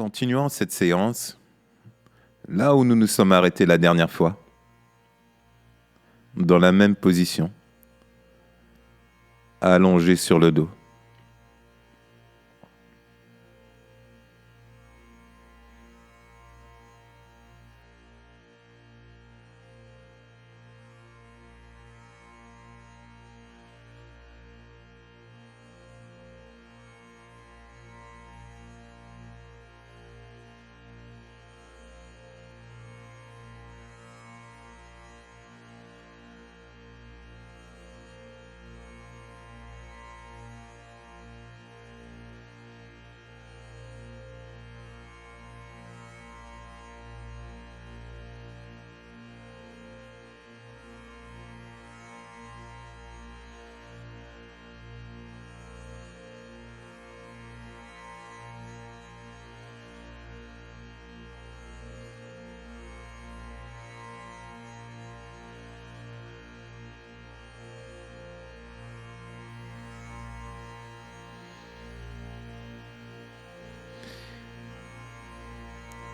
Continuons cette séance là où nous nous sommes arrêtés la dernière fois, dans la même position, allongé sur le dos.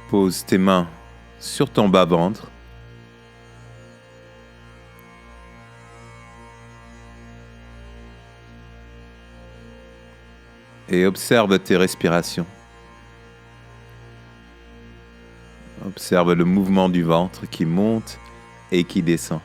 Pose tes mains sur ton bas-ventre. Et observe tes respirations. Observe le mouvement du ventre qui monte et qui descend.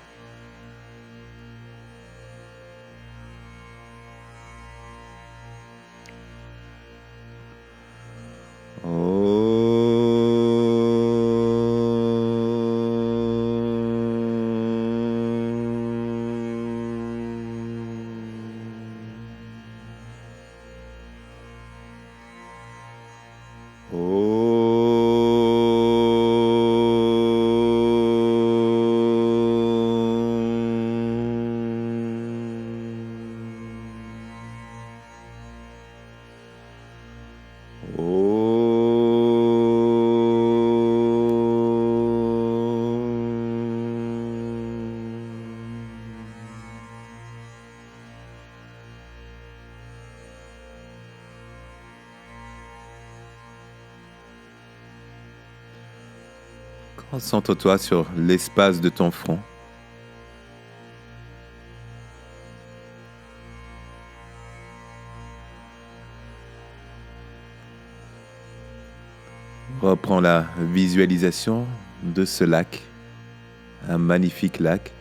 Concentre-toi sur l'espace de ton front. Reprends la visualisation de ce lac, un magnifique lac.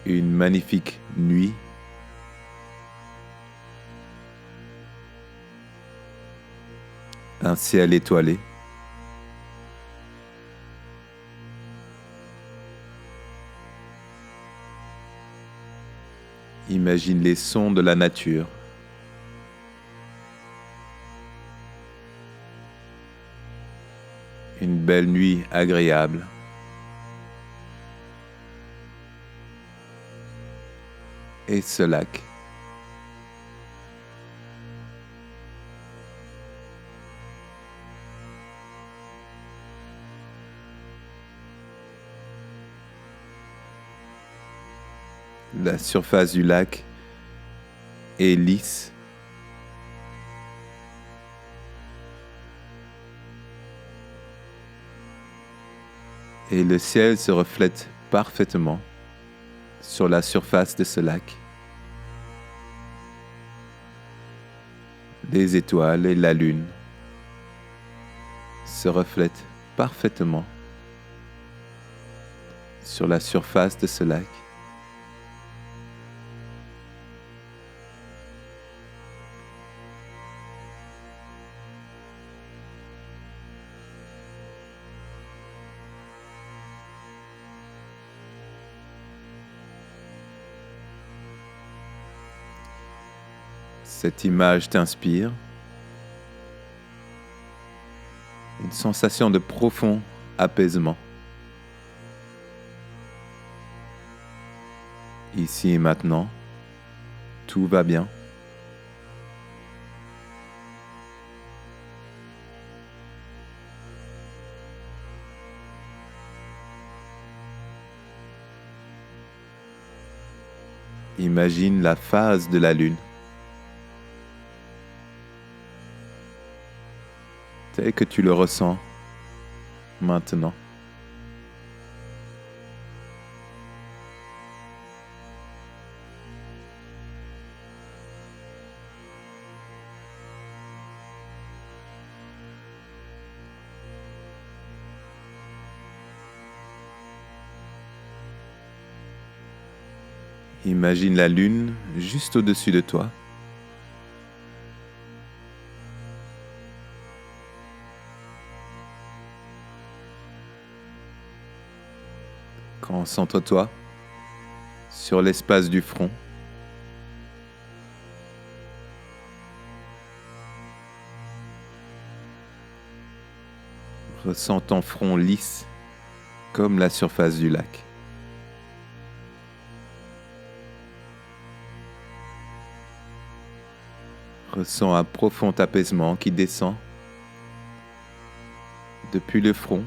Une magnifique nuit. Un ciel étoilé. Imagine les sons de la nature. Une belle nuit agréable. Et ce lac. La surface du lac est lisse. Et le ciel se reflète parfaitement sur la surface de ce lac. Les étoiles et la lune se reflètent parfaitement sur la surface de ce lac. Cette image t'inspire une sensation de profond apaisement. Ici et maintenant, tout va bien. Imagine la phase de la lune tel que tu le ressens maintenant. Imagine la lune juste au-dessus de toi. Concentre-toi sur l'espace du front. Ressens ton front lisse comme la surface du lac. Ressens un profond apaisement qui descend depuis le front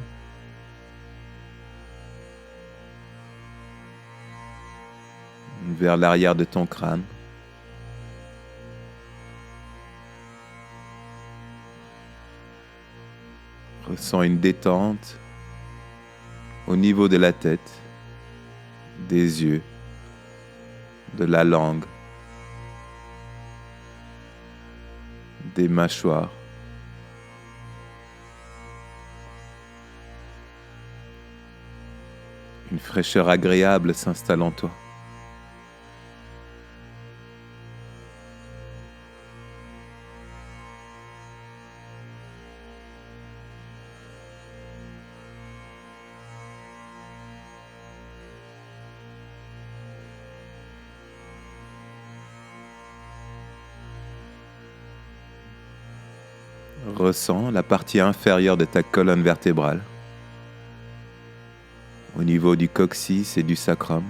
vers l'arrière de ton crâne. Ressens une détente au niveau de la tête, des yeux, de la langue, des mâchoires. Une fraîcheur agréable s'installe en toi. Ressens la partie inférieure de ta colonne vertébrale, au niveau du coccyx et du sacrum.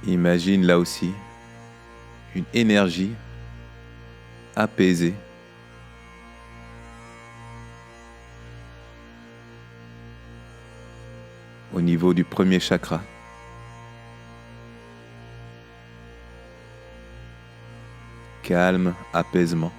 Imagine là aussi une énergie apaisée au niveau du premier chakra. Calme, apaisement.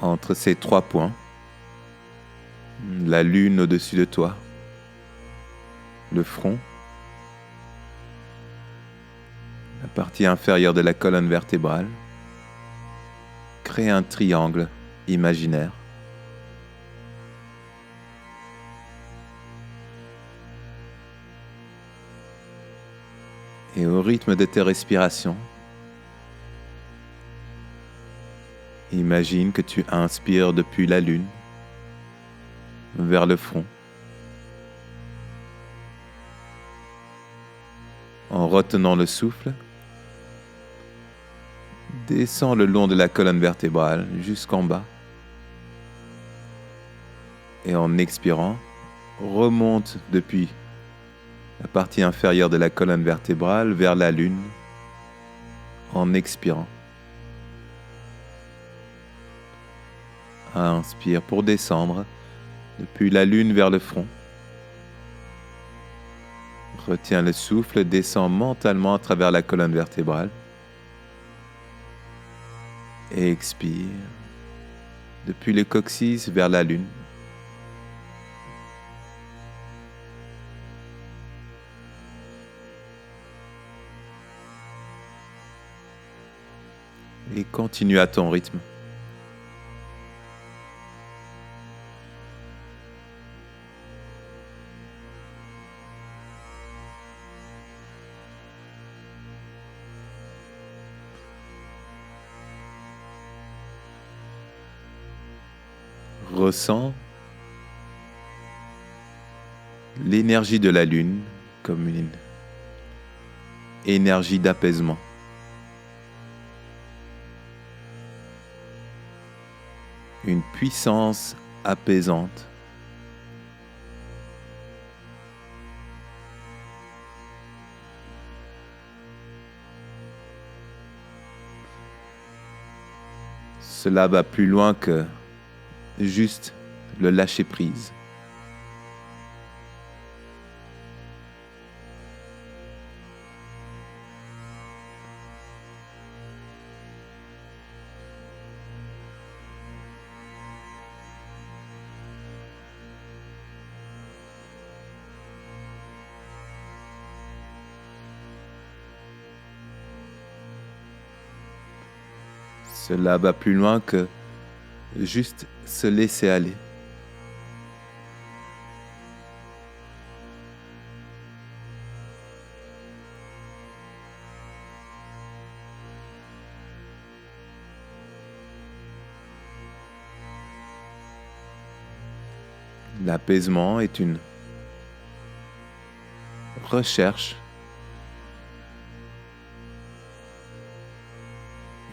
Entre ces 3 points, la lune au-dessus de toi, le front, la partie inférieure de la colonne vertébrale, crée un triangle imaginaire. Et au rythme de tes respirations, imagine que tu inspires depuis la lune vers le front. En retenant le souffle, descends le long de la colonne vertébrale jusqu'en bas. Et en expirant, remonte depuis la partie inférieure de la colonne vertébrale vers la lune en expirant. Inspire pour descendre depuis la lune vers le front. Retiens le souffle, descends mentalement à travers la colonne vertébrale. Et expire depuis le coccyx vers la lune. Et continue à ton rythme. Ressens l'énergie de la lune comme une énergie d'apaisement. Une puissance apaisante. Cela va plus loin que juste le lâcher-prise. Cela va plus loin que juste se laisser aller. L'apaisement est une recherche,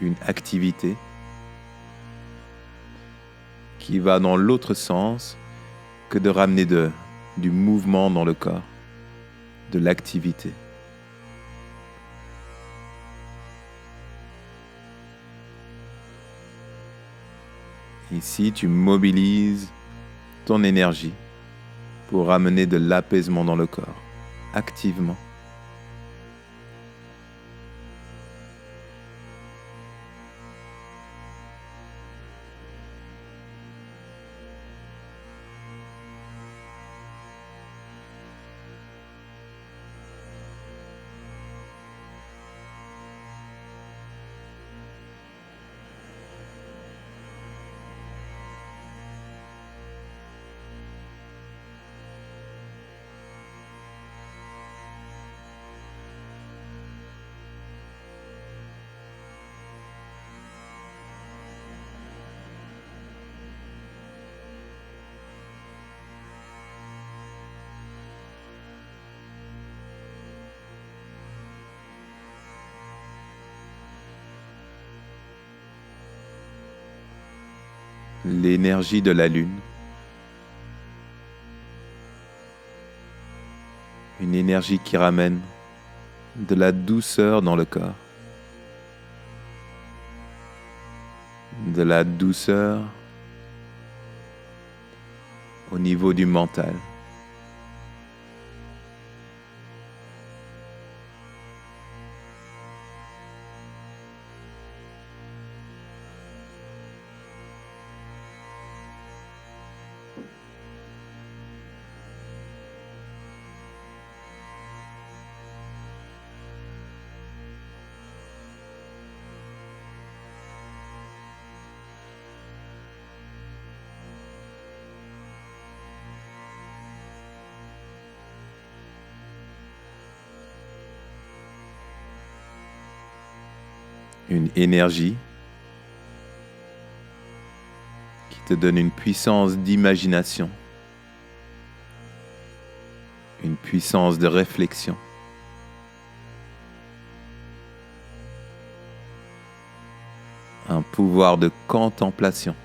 une activité qui va dans l'autre sens que de ramener du mouvement dans le corps, de l'activité. Ici, tu mobilises ton énergie pour amener de l'apaisement dans le corps, activement. L'énergie de la lune, une énergie qui ramène de la douceur dans le corps, de la douceur au niveau du mental. Une énergie qui te donne une puissance d'imagination, une puissance de réflexion, un pouvoir de contemplation.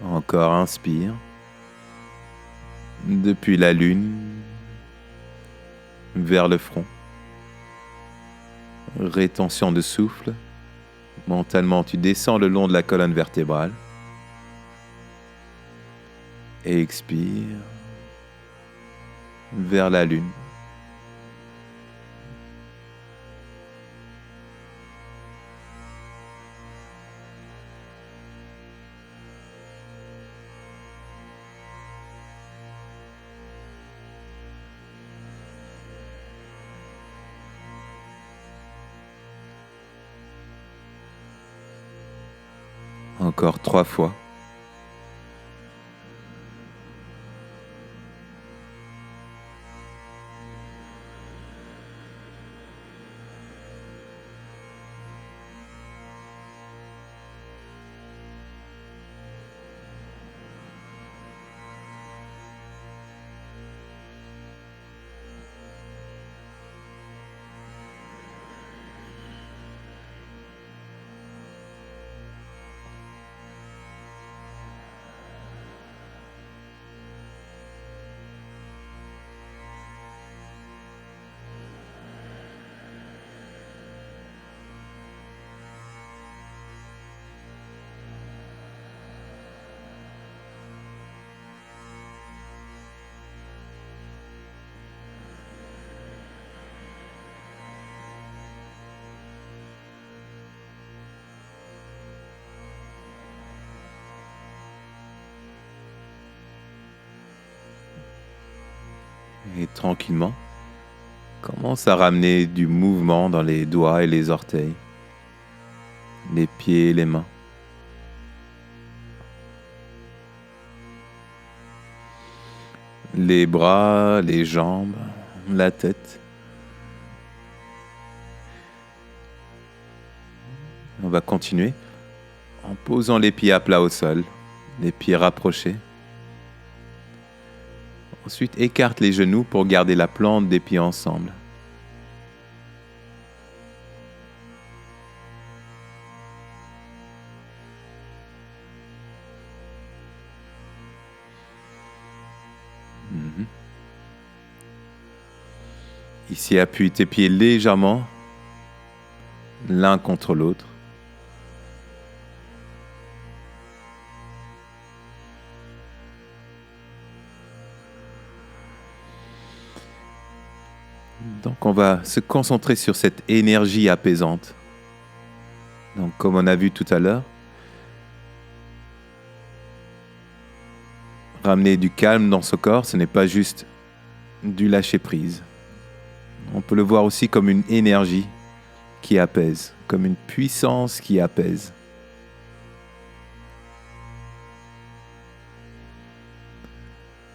Encore inspire, depuis la lune, vers le front. Rétention de souffle, mentalement tu descends le long de la colonne vertébrale. Et expire, vers la lune. Encore 3 fois. Et tranquillement, commence à ramener du mouvement dans les doigts et les orteils, les pieds et les mains. Les bras, les jambes, la tête. On va continuer en posant les pieds à plat au sol, les pieds rapprochés. Ensuite, écarte les genoux pour garder la plante des pieds ensemble. Ici, appuie tes pieds légèrement l'un contre l'autre. Donc on va se concentrer sur cette énergie apaisante. Donc comme on a vu tout à l'heure, ramener du calme dans ce corps, ce n'est pas juste du lâcher-prise. On peut le voir aussi comme une énergie qui apaise, comme une puissance qui apaise.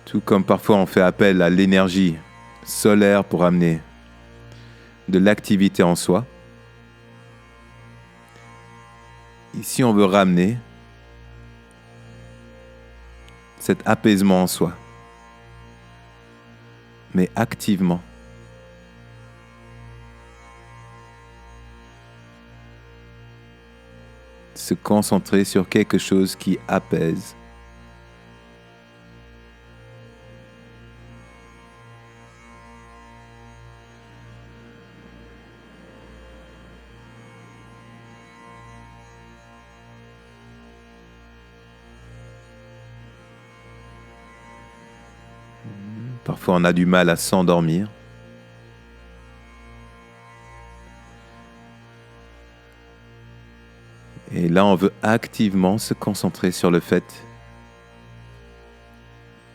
Tout comme parfois on fait appel à l'énergie solaire pour amener de l'activité en soi. Ici, on veut ramener cet apaisement en soi, mais activement. Se concentrer sur quelque chose qui apaise. Parfois, on a du mal à s'endormir. Et là, on veut activement se concentrer sur le fait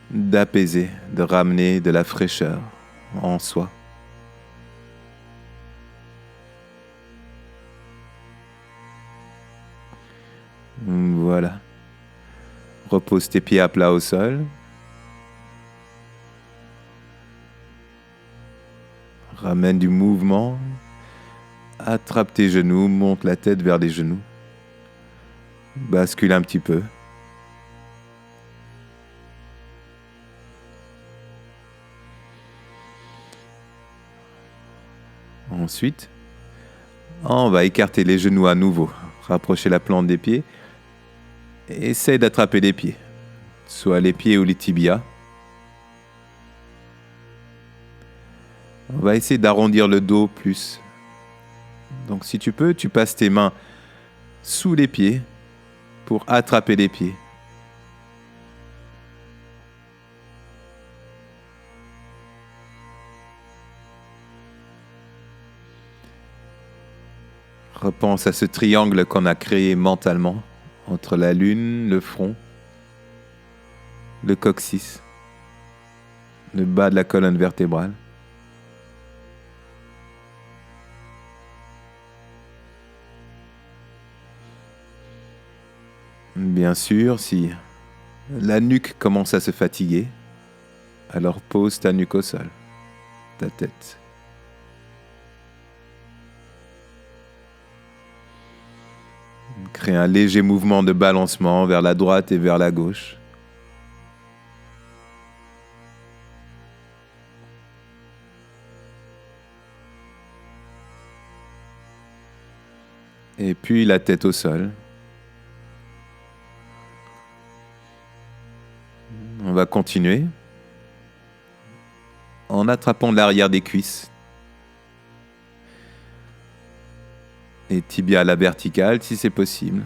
d'apaiser, de ramener de la fraîcheur en soi. Voilà. Repose tes pieds à plat au sol. Ramène du mouvement. Attrape tes genoux, monte la tête vers les genoux. Bascule un petit peu. Ensuite, on va écarter les genoux à nouveau. Rapprocher la plante des pieds. Et essaye d'attraper les pieds. Soit les pieds ou les tibias. On va essayer d'arrondir le dos plus. Donc si tu peux, tu passes tes mains sous les pieds pour attraper les pieds. Repense à ce triangle qu'on a créé mentalement entre la lune, le front, le coccyx, le bas de la colonne vertébrale. Bien sûr, si la nuque commence à se fatiguer, alors pose ta nuque au sol, ta tête. Crée un léger mouvement de balancement vers la droite et vers la gauche. Et puis la tête au sol. On va continuer en attrapant l'arrière des cuisses. Les tibias à la verticale si c'est possible.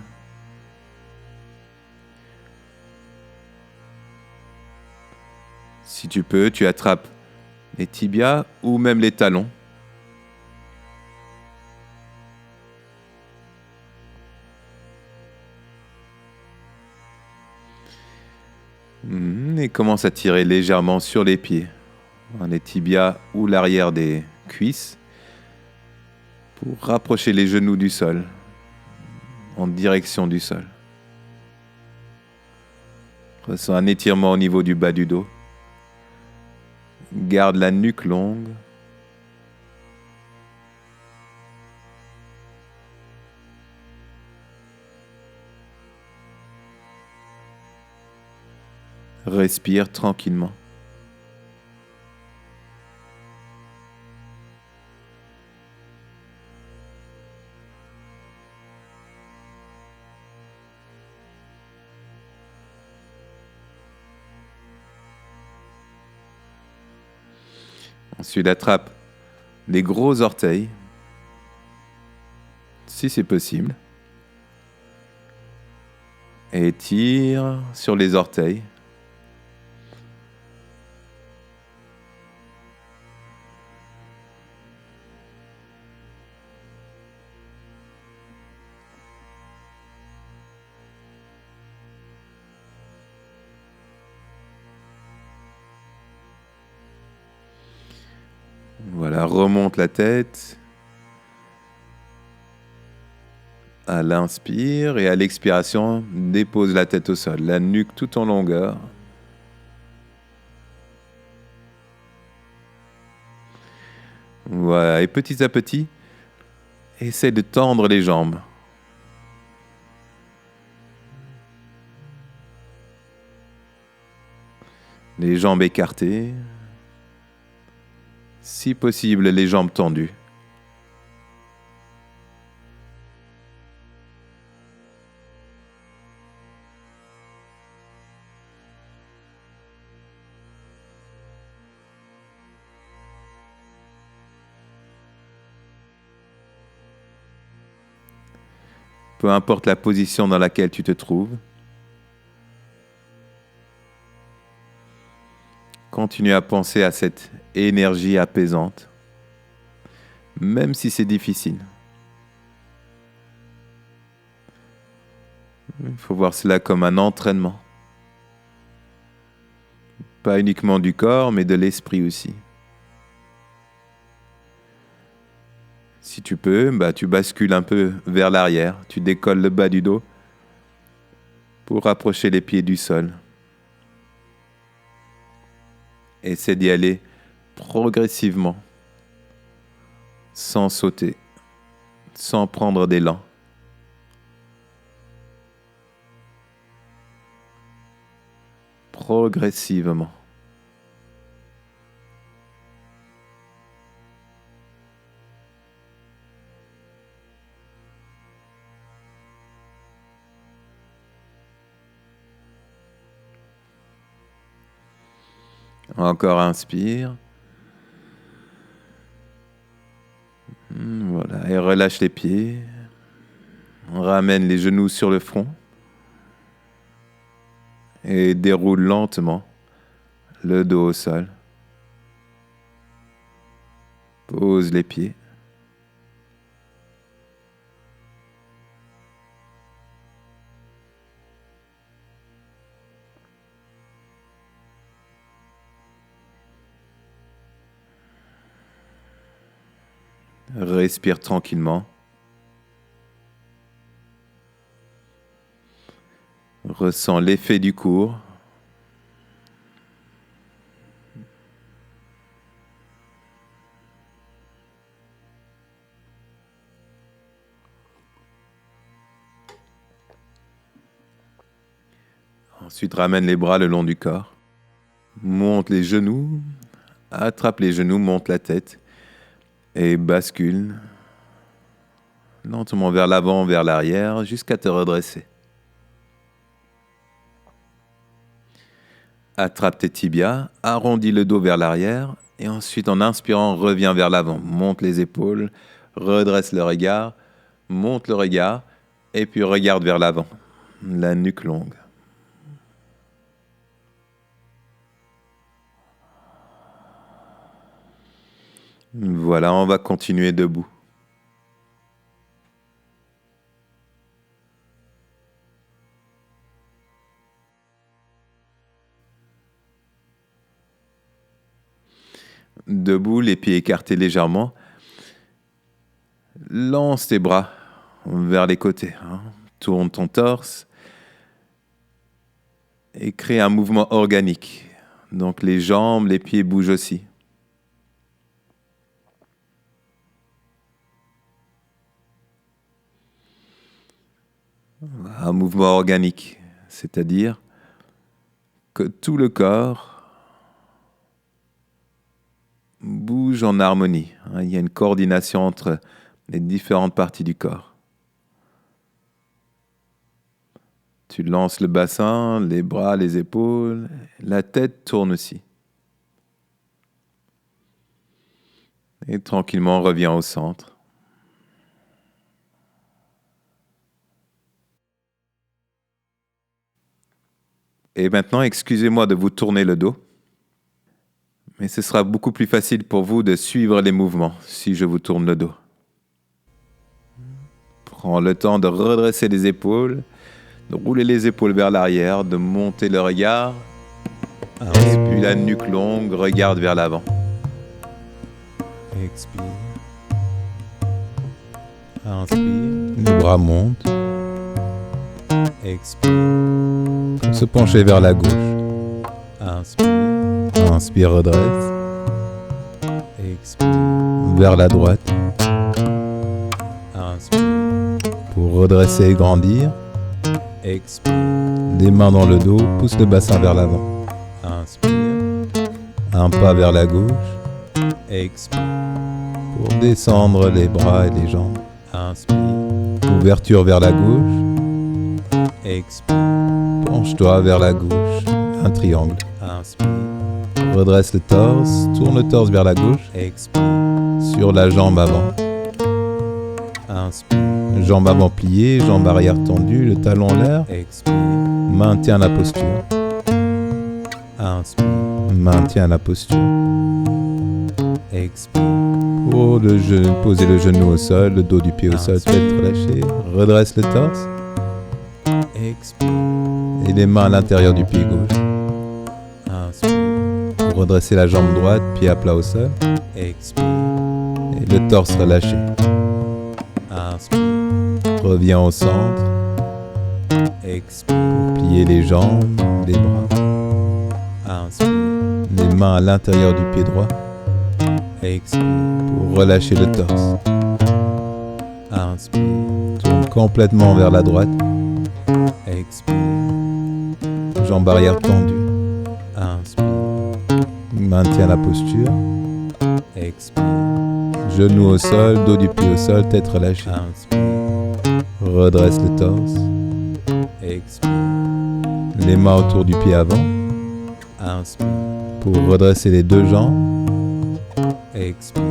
Si tu peux, tu attrapes les tibias ou même les talons. Et commence à tirer légèrement sur les pieds. les tibias ou l'arrière des cuisses, pour rapprocher les genoux du sol, en direction du sol. Ressens un étirement au niveau du bas du dos. Garde la nuque longue. Respire tranquillement. Ensuite, attrape les gros orteils, si c'est possible, et tire sur les orteils. Voilà, remonte la tête. À l'inspire et à l'expiration, dépose la tête au sol, la nuque tout en longueur. Voilà, et petit à petit, essaie de tendre les jambes. Les jambes écartées. Si possible, les jambes tendues. Peu importe la position dans laquelle tu te trouves, continue à penser à cette énergie apaisante, même si c'est difficile. Il faut voir cela comme un entraînement. Pas uniquement du corps, mais de l'esprit aussi. Si tu peux, tu bascules un peu vers l'arrière, tu décolles le bas du dos pour rapprocher les pieds du sol. Essaie d'y aller progressivement, sans sauter, sans prendre d'élan. Progressivement. Encore inspire. Voilà, et relâche les pieds. On ramène les genoux sur le front. Et déroule lentement le dos au sol. Pose les pieds. Respire tranquillement. Ressens l'effet du cours. Ensuite, ramène les bras le long du corps. Monte les genoux. Attrape les genoux, monte la tête. Et bascule lentement vers l'avant, vers l'arrière, jusqu'à te redresser. Attrape tes tibias, arrondis le dos vers l'arrière, et ensuite en inspirant, reviens vers l'avant. Monte les épaules, redresse le regard, monte le regard, et puis regarde vers l'avant, la nuque longue. Voilà, on va continuer debout. Debout, les pieds écartés légèrement. Lance tes bras vers les côtés. Tourne ton torse et crée un mouvement organique. Donc les jambes, les pieds bougent aussi. Un mouvement organique, c'est-à-dire que tout le corps bouge en harmonie. Il y a une coordination entre les différentes parties du corps. Tu lances le bassin, les bras, les épaules, la tête tourne aussi. Et tranquillement, reviens au centre. Et maintenant, excusez-moi de vous tourner le dos, mais ce sera beaucoup plus facile pour vous de suivre les mouvements si je vous tourne le dos. Prends le temps de redresser les épaules, de rouler les épaules vers l'arrière, de monter le regard. Puis la nuque longue, regarde vers l'avant. Expire. Inspire. Les bras montent. Expire. Se pencher vers la gauche. Inspire. Inspire, redresse. Expire. Vers la droite. Inspire. Pour redresser et grandir. Expire. Les mains dans le dos, pousse le bassin vers l'avant. Inspire. Un pas vers la gauche. Expire. Pour descendre les bras et les jambes. Inspire. Ouverture vers la gauche. Expire. Penche-toi vers la gauche. Un triangle. Inspire. Redresse le torse. Tourne le torse vers la gauche. Expire. Sur la jambe avant. Inspire. Jambe avant pliée, jambe arrière tendue, le talon en l'air. Expire. Maintiens la posture. Inspire. Maintiens la posture. Expire. Posez le genou au sol, le dos du pied au sol, tête relâchée. Redresse le torse. Expire. Et les mains à l'intérieur du pied gauche. Inspire. Pour redresser la jambe droite, pied à plat au sol. Expire. Et le torse relâché. Inspire. Reviens au centre. Expire. Plier les jambes, les bras. Inspire. Les mains à l'intérieur du pied droit. Expire. Pour relâcher le torse. Inspire. Tourne complètement vers la droite. Expire. Jambe arrière tendue. Inspire. Maintiens la posture. Expire. Genoux au sol, dos du pied au sol, tête relâchée. Inspire. Redresse le torse. Expire. Les mains autour du pied avant. Inspire. Pour redresser les deux jambes. Expire.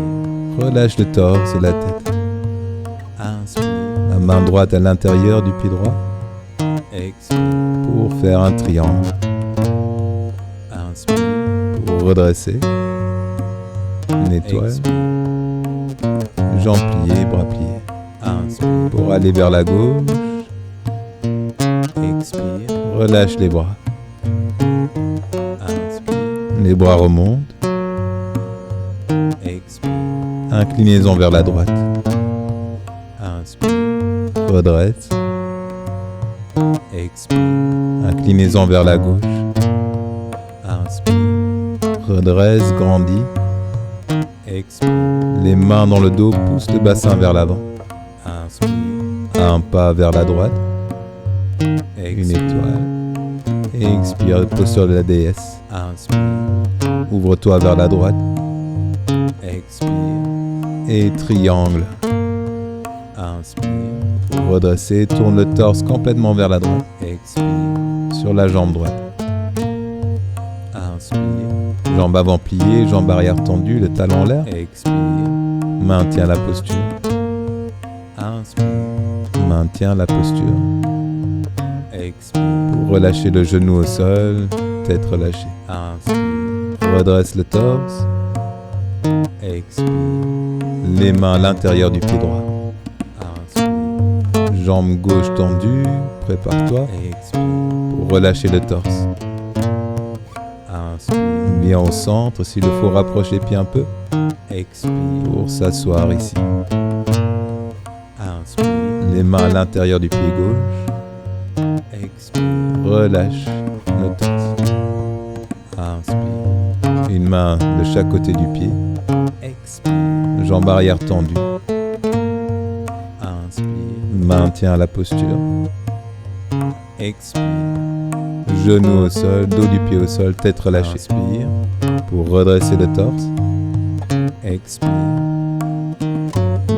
Relâche le torse et la tête. Inspire. La main droite à l'intérieur du pied droit. Expire. Pour faire un triangle. Inspire. Pour redresser. Une étoile. Expire. Jambes pliées, bras pliés. Inspire. Pour aller vers la gauche. Expire. Relâche les bras. Inspire. Les bras remontent. Expire. Inclinaison vers la droite. Inspire. Redresse. Expire. Inclinaison vers la gauche. Inspire. Redresse, grandis. Expire. Les mains dans le dos, pousse le bassin vers l'avant. Inspire. Un pas vers la droite. Une étoile. Expire, posture de la déesse. Inspire. Ouvre-toi vers la droite. Expire. Et triangle. Inspire. Pour redresser, tourne le torse complètement vers la droite. Expire. Sur la jambe droite. Inspire. Jambe avant pliée, jambe arrière tendue, le talon en l'air. Expire. Maintiens la posture. Inspire. Maintiens la posture. Expire. Pour relâcher le genou au sol, tête relâchée. Inspire. Redresse le torse. Expire. Les mains à l'intérieur du pied droit. Inspire. Jambe gauche tendue, prépare-toi. Expire. Pour relâcher le torse. Inspire. Viens au centre, s'il le faut, rapproche les pieds un peu. Expire. Pour s'asseoir ici. Inspire. Les mains à l'intérieur du pied gauche. Expire. Relâche le torse. Inspire. Une main de chaque côté du pied. Expire. Jambes arrière tendues. Inspire. Maintiens la posture. Expire. Genoux au sol, dos du pied au sol, tête relâchée. Inspire. Pour redresser le torse. Expire.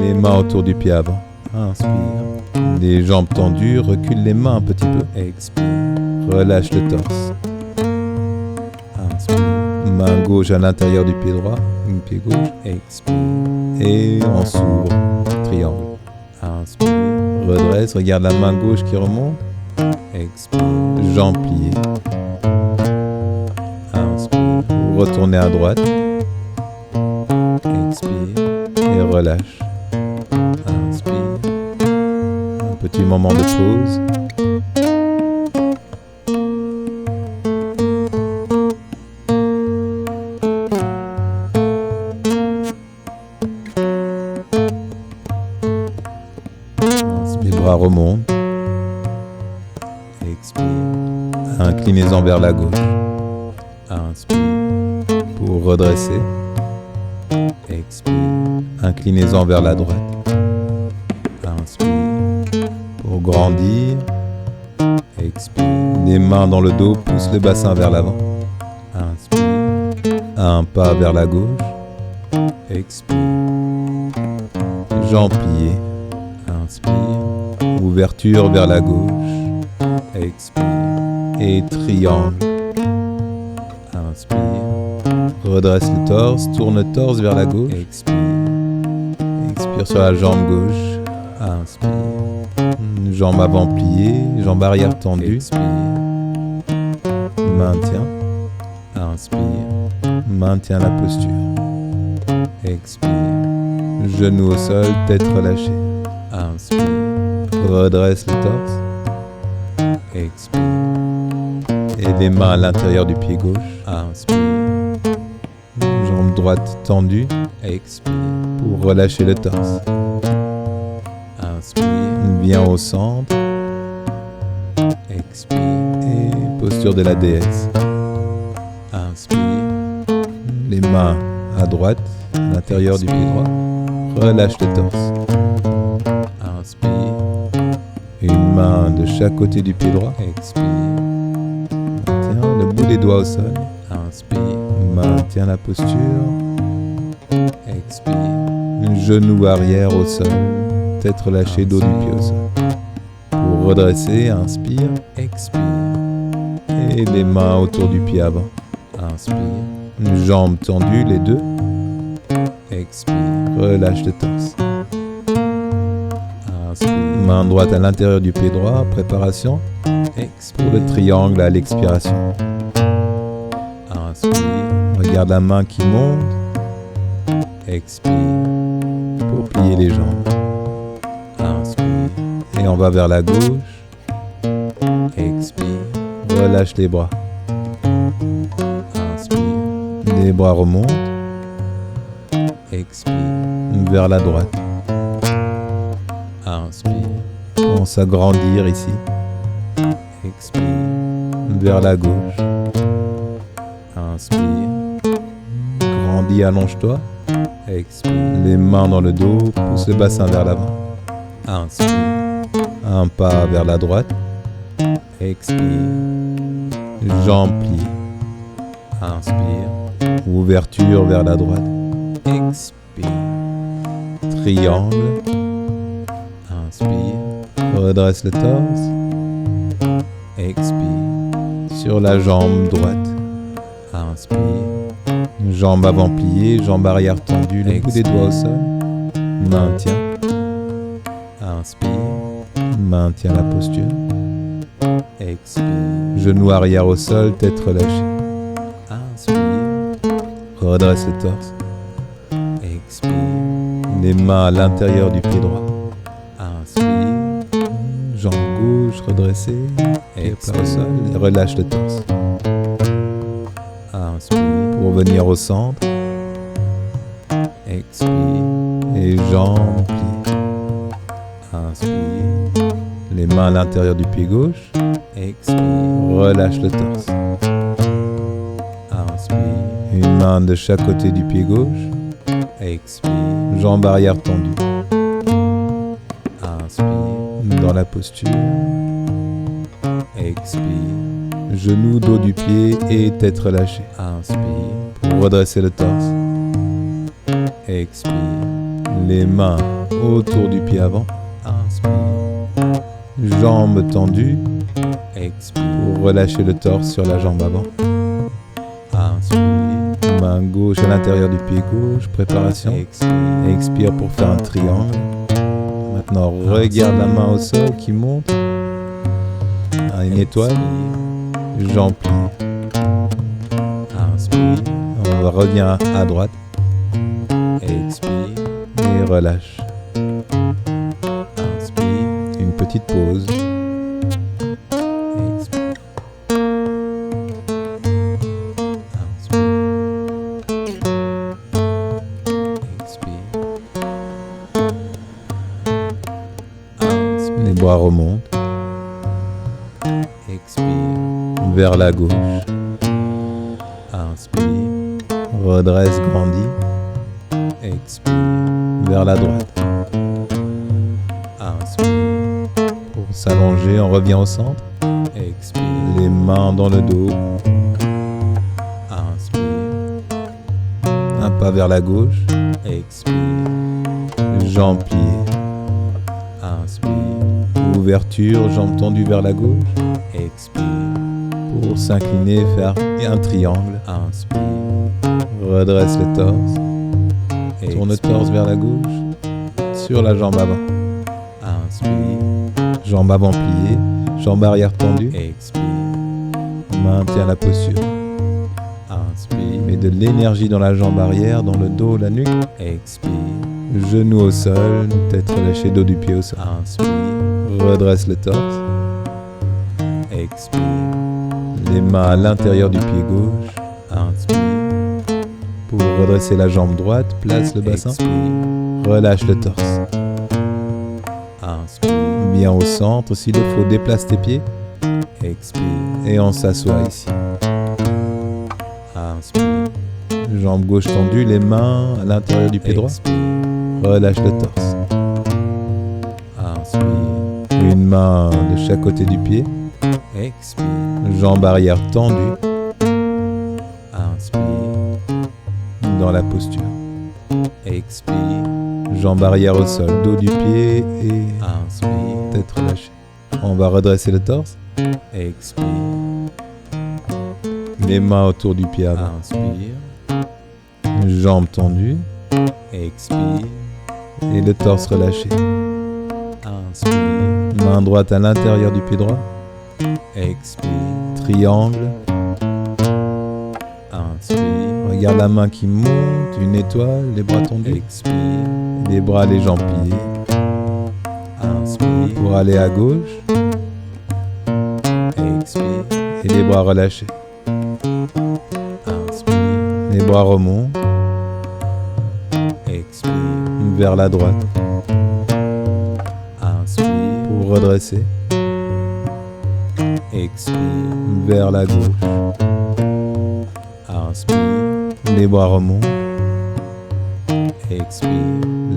Les mains autour du pied avant. Inspire. Les jambes tendues, recule les mains un petit peu. Expire. Relâche le torse. Inspire. Main gauche à l'intérieur du pied droit. Pied gauche. Expire. Et on s'ouvre. Triangle. Inspire. Redresse. Regarde la main gauche qui remonte. Expire. Jambes pliées. Inspire. Retournez à droite. Expire. Et relâche. Inspire. Un petit moment de pause. Les bras remontent. Expire. Inclinaison vers la gauche. Inspire. Pour redresser. Expire. Inclinaison vers la droite. Inspire. Pour grandir. Expire. Les mains dans le dos, pousse le bassin vers l'avant. Inspire. Un pas vers la gauche. Expire. Jambes pliées. Inspire. Ouverture vers la gauche. Expire. Et triangle. Inspire. Redresse le torse, tourne le torse vers la gauche. Expire. Expire sur la jambe gauche. Inspire. Jambe avant pliée, jambe arrière tendue. Expire. Maintiens. Inspire. Maintiens la posture. Expire. Genoux au sol, tête relâchée. Inspire. Redresse le torse. Expire. Et les mains à l'intérieur du pied gauche. Inspire. Jambe droite tendue. Expire. Pour relâcher le torse. Inspire. Viens au centre. Expire. Et posture de la déesse. Inspire. Les mains à droite, à l'intérieur du pied droit. Relâche le torse. Inspire. Une main de chaque côté du pied droit. Expire. Maintiens le bout des doigts au sol. Inspire. Maintiens la posture. Expire. Genou arrière au sol. Tête relâchée, dos du pied au sol. Pour redresser, inspire. Expire. Et les mains autour du pied avant. Inspire. Jambes tendues, les deux. Expire. Relâche le torse. Inspire. Main droite à l'intérieur du pied droit. Préparation. Expire. Pour le triangle à l'expiration. Inspire. Regarde la main qui monte. Expire. Pour plier les jambes. Inspire. Et on va vers la gauche. Expire. Relâche les bras. Inspire. Les bras remontent. Expire. Vers la droite. Inspire. Pense à grandir ici. Expire. Vers la gauche. Inspire. Grandis, allonge-toi. Expire. Les mains dans le dos, pousse le bassin vers l'avant. Inspire. Un pas vers la droite. Expire. Jambes pliées. Inspire. Ouverture vers la droite. Expire. Triangle. Inspire. Redresse le torse. Expire. Sur la jambe droite. Inspire. Jambe avant pliée, jambe arrière tendue, le bout des doigts au sol. Maintiens. Inspire. Maintiens la posture. Expire. Genou arrière au sol, tête relâchée. Inspire. Redresse le torse. Expire. Les mains à l'intérieur du pied droit. Inspire. Jambe gauche redressée. Expire au sol et relâche le torse. Inspire pour venir au centre. Expire et jambes pliées. Inspire, les mains à l'intérieur du pied gauche. Expire, relâche le torse. Inspire, une main de chaque côté du pied gauche. Expire, jambes arrière tendues. Inspire, dans la posture. Expire, genoux, dos du pied et tête relâchée. Inspire, pour redresser le torse. Expire, les mains autour du pied avant. Inspire, jambes tendues. Expire, pour relâcher le torse sur la jambe avant. Inspire, main gauche à l'intérieur du pied gauche, préparation. Expire, expire pour faire un triangle. Maintenant, regarde la main au sol qui monte. Une étoile. Jambes pliées. Inspire, on revient à droite. Expire et relâche. Inspire, une petite pause. Expire. Inspire. Expire. Inspire. Les bras remontent. Expire vers la gauche. Inspire, redresse, grandit. Expire vers la droite. Inspire, pour s'allonger, on revient au centre. Expire, les mains dans le dos. Inspire, un pas vers la gauche. Expire, jambes pliées. Inspire, ouverture, jambes tendues vers la gauche. Expire, pour s'incliner, faire un triangle. Inspire, redresse le torse. Tourne le torse vers la gauche, sur la jambe avant. Inspire, jambe avant pliée, jambe arrière tendue. Expire, maintiens la posture. Inspire, mets de l'énergie dans la jambe arrière, dans le dos, la nuque. Expire, genoux au sol, tête relâchée, dos du pied au sol. Inspire, redresse le torse. Expire, les mains à l'intérieur du pied gauche. Inspire, pour redresser la jambe droite, place le bassin. Expire, relâche le torse. Inspire, viens au centre, s'il le faut, déplace tes pieds. Expire, et on s'assoit ici. Inspire, jambe gauche tendue, les mains à l'intérieur du pied droit. Relâche le torse. Inspire, une main de chaque côté du pied. Expire, jambe arrière tendue. Inspire, dans la posture. Expire, jambe arrière au sol, dos du pied et inspire, tête relâchée. On va redresser le torse. Expire, les mains autour du pied avant. Inspire, jambes tendues. Expire, et le torse relâché. Inspire, main droite à l'intérieur du pied droit. Expire, triangle. Inspire, regarde la main qui monte, une étoile, les bras tendus. Expire, les bras, les jambes pliées. Inspire, pour aller à gauche. Expire, et les bras relâchés. Inspire, les bras remontent. Expire, vers la droite. Inspire, pour redresser. Expire, vers la gauche. Inspire, les bras remontent. Expire,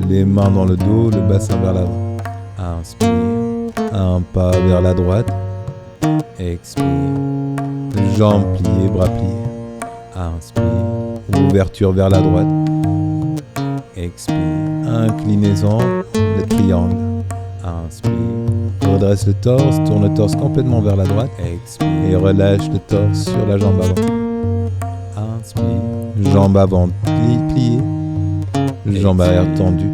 les mains dans le dos, le bassin vers l'avant. Inspire, un pas vers la droite. Expire, jambes pliées, bras pliés. Inspire, ouverture vers la droite. Expire, inclinaison, le triangle. Inspire, redresse le torse, tourne le torse complètement vers la droite. Expire, et relâche le torse sur la jambe avant. Inspire, jambe avant pliée, jambe arrière tendue.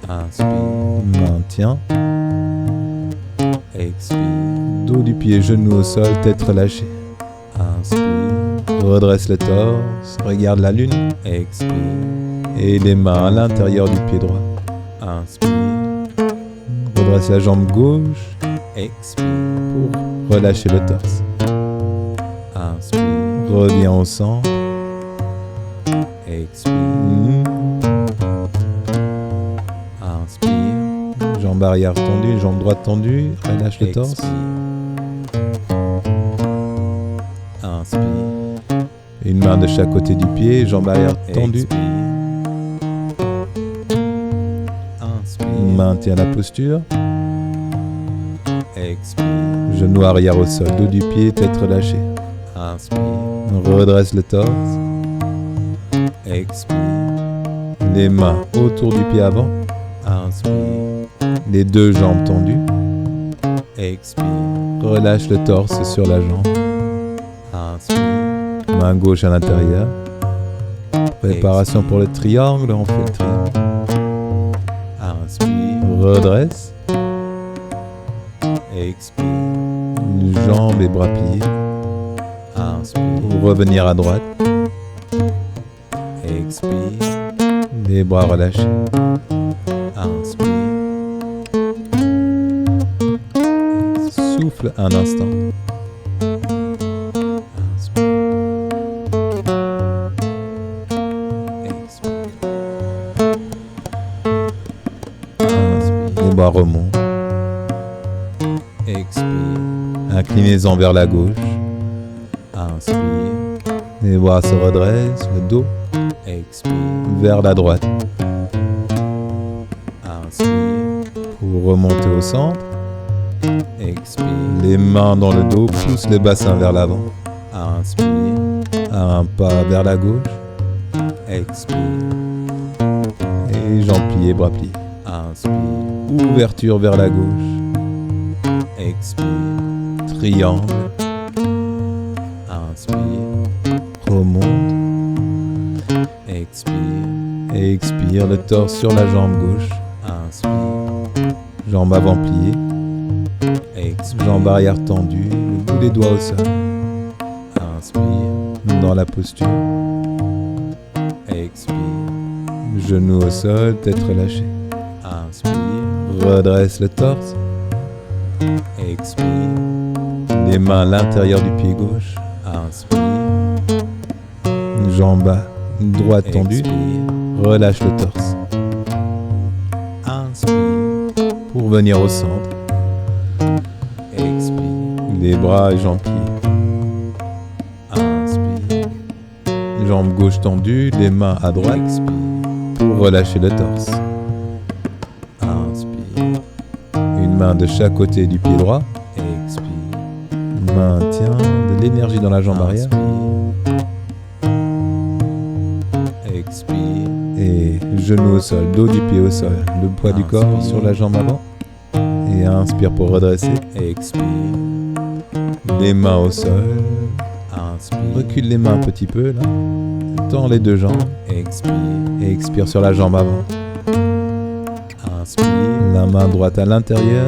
Inspire, maintiens. Expire, dos du pied, genou au sol, tête relâchée. Inspire, redresse le torse, regarde la lune. Expire, et les mains à l'intérieur du pied droit. Inspire, redresse la jambe gauche. Expire, pour relâcher le torse. Reviens au centre. Expire. Inspire. Jambe arrière tendue, jambe droite tendue. Relâche le torse. Inspire. Une main de chaque côté du pied, jambe arrière tendue. Inspire. Maintiens la posture. Expire. Genou arrière au sol, dos du pied, tête relâchée. Inspire. Redresse le torse. Expire. Les mains autour du pied avant. Inspire. Les deux jambes tendues. Expire. Relâche le torse sur la jambe. Inspire. Main gauche à l'intérieur. Préparation pour le triangle, on fait le triangle. Inspire. Redresse. Expire. Jambes et bras pliés. Inspire. Revenir à droite. Expire. Les bras relâchés. Inspire. Souffle un instant. Inspire. Expire. Inspire. Les bras remontent. Expire. Inclinaison vers la gauche. Inspire. Les bras se redressent, le dos. Expire. Vers la droite. Inspire. Pour remonter au centre. Expire. Les mains dans le dos, pousse le bassin vers l'avant. Inspire. Un pas vers la gauche. Expire. Et jambes pliées, bras pliés. Inspire. Ouverture vers la gauche. Expire. Triangle. Inspire. Remonte. Expire. Et expire le torse sur la jambe gauche. Inspire. Jambe avant pliée. Expire. Jambe arrière tendue. Le bout des doigts au sol. Inspire. Dans la posture. Expire. Genou au sol, tête relâchée. Inspire. Redresse le torse. Expire. Les mains à l'intérieur du pied gauche. Inspire. Jambe bas, droite tendue. Expire. Relâche le torse. Inspire. Pour venir au centre. Expire. Les bras et jambes pliées. Inspire. Jambe gauche tendue, les mains à droite. Expire. Pour relâcher le torse. Inspire. Une main de chaque côté du pied droit. Expire. Maintien de l'énergie dans la jambe arrière. Expire. Et genou au sol, dos du pied au sol, le poids du corps sur la jambe avant. Et inspire pour redresser. Expire. Les mains au sol. Inspire. Recule les mains un petit peu là. Tends les deux jambes. Expire. Et expire sur la jambe avant. Inspire. La main droite à l'intérieur.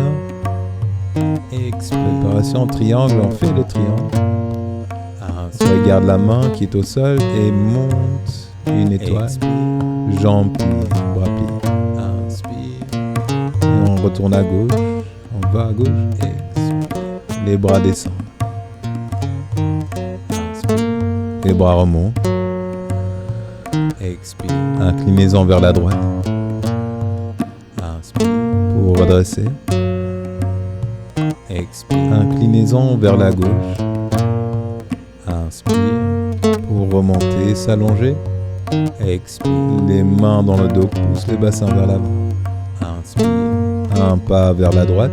Expire. Préparation triangle, on fait le triangle. Inspire. Regarde la main qui est au sol et monte une étoile. Expire. Jambes pliées, bras pliés. Inspire. Et on retourne à gauche. On va à gauche. Expire. Les bras descendent. Inspire. Les bras remontent. Expire. Inclinaison vers la droite. Inspire. Pour redresser. Expire. Inclinaison vers la gauche. Inspire. Pour remonter, s'allonger. Expire. Les mains dans le dos, pousse les bassins vers l'avant. Inspire. Un pas vers la droite.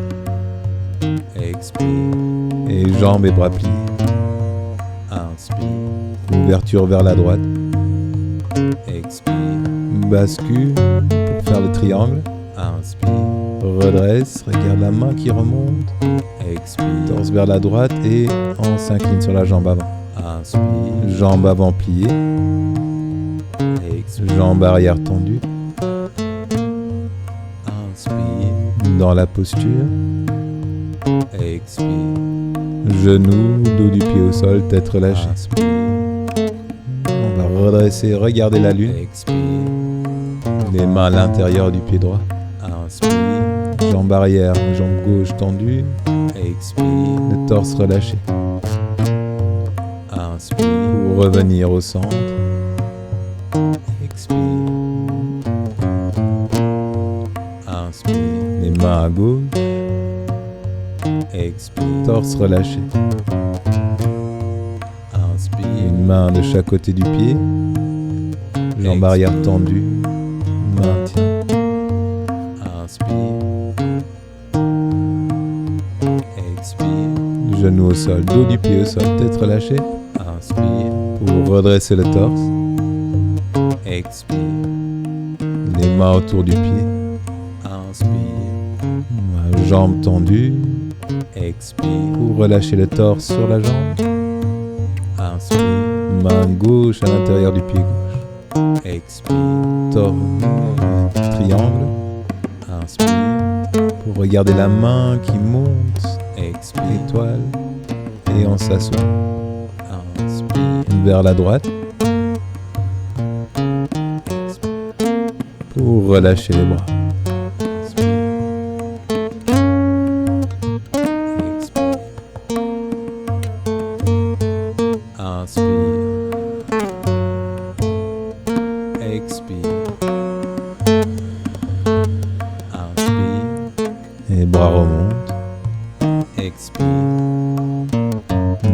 Expire. Et jambes et bras pliés. Inspire. Ouverture vers la droite. Expire. Bascule pour faire le triangle. Inspire. Redresse, regarde la main qui remonte. Expire. Torse vers la droite et on s'incline sur la jambe avant. Inspire. Jambe avant pliée. Expire. Jambe arrière tendue. Inspire. Dans la posture. Expire. Genou, dos du pied au sol, tête relâchée. Inspire. On va redresser, regarder la lune. Expire. Les mains à l'intérieur du pied droit. Inspire. Jambe arrière, jambe gauche tendue. Expire. Le torse relâché. Inspire. revenir au centre. Expire. Inspire. Les mains à gauche. Expire. Torse relâché. Inspire. Une main de chaque côté du pied. Jambe arrière tendue. Maintien. Inspire. Expire. Genou au sol, dos du pied au sol, tête relâchée. Inspire. Pour redresser le torse. Expire. Les mains autour du pied. Inspire. Jambes tendues. Expire. Pour relâcher le torse sur la jambe. Inspire. Main gauche à l'intérieur du pied gauche. Expire. Torse. Triangle. Inspire. Pour regarder la main qui monte. Expire. Étoile. Et on s'assoit. Inspire. Vers la droite. Expire. Pour relâcher les bras. Et bras remontent. Expire.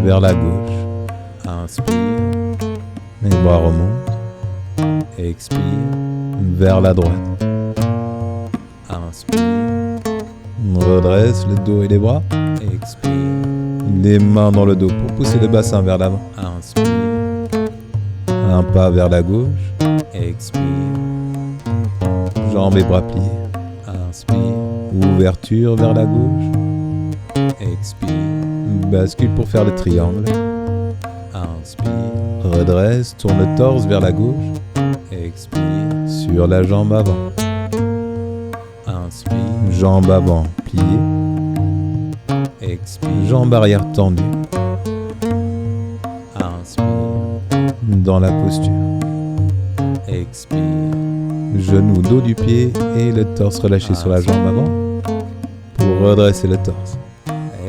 Vers la gauche. Inspire. Les bras remontent. Expire. Vers la droite. Inspire. Redresse le dos et les bras. Expire. Les mains dans le dos pour pousser le bassin vers l'avant. Inspire. Un pas vers la gauche. Expire. Jambes et bras pliés. Inspire. Ouverture vers la gauche. Expire. Bascule pour faire le triangle. Inspire. Redresse, tourne le torse vers la gauche. Expire. Sur la jambe avant. Inspire. Jambe avant pliée. Expire. Jambe arrière tendue. Inspire. Dans la posture. Expire. Genou, dos du pied et le torse relâché sur la jambe avant pour redresser le torse.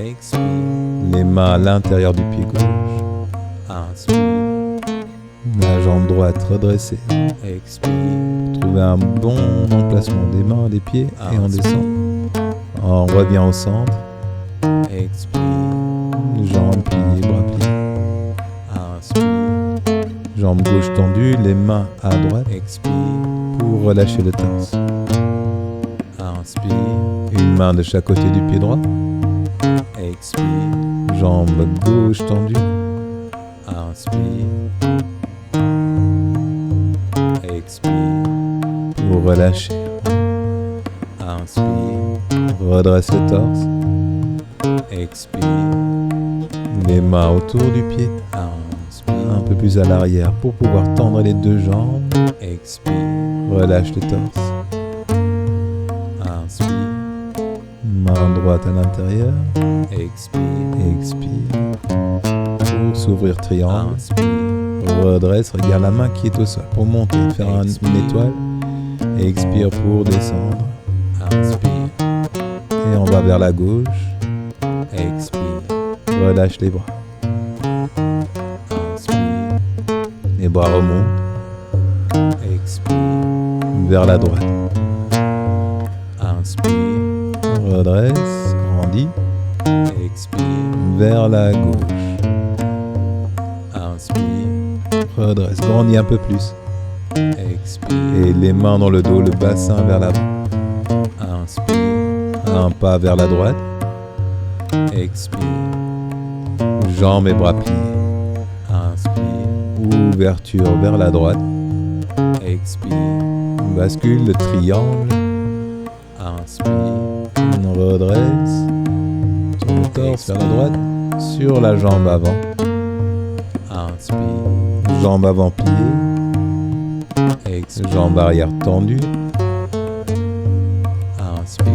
Expire. Les mains à l'intérieur du pied gauche. Inspire. La jambe droite redressée. Expire. Trouver un bon emplacement des mains, des pieds et on descend. On revient au centre. Expire. Jambes pliées, bras pliés. Inspire. Jambe gauche tendue, les mains à droite. Expire. Pour relâcher le torse. Inspire. Une main de chaque côté du pied droit. Expire. Jambe gauche tendue. Inspire. Expire. Pour relâcher. Inspire. Redresse le torse. Expire. Les mains autour du pied. Inspire. Un peu plus à l'arrière pour pouvoir tendre les deux jambes. Expire. Relâche le torse. Inspire. Main droite à l'intérieur. Expire. Expire. Pour s'ouvrir triangle. Inspire. Redresse, regarde la main qui est au sol pour monter, faire une étoile. Expire pour descendre. Inspire. Et on va vers la gauche. Expire. Relâche les bras. Inspire. Les bras remontent. Expire. Vers la droite. Inspire. Redresse. Grandis. Expire. Vers la gauche. Inspire. Redresse. Grandis un peu plus. Expire. Et les mains dans le dos, le bassin vers l'avant. Inspire. Un pas vers la droite. Expire. Jambes et bras pliés. Inspire. Ouverture vers la droite. Expire. Bascule le triangle. Inspire. Redresse. Tourne le torse vers la droite. Sur la jambe avant. Inspire. Jambe avant pliée. Expire. Jambe arrière tendue. Inspire.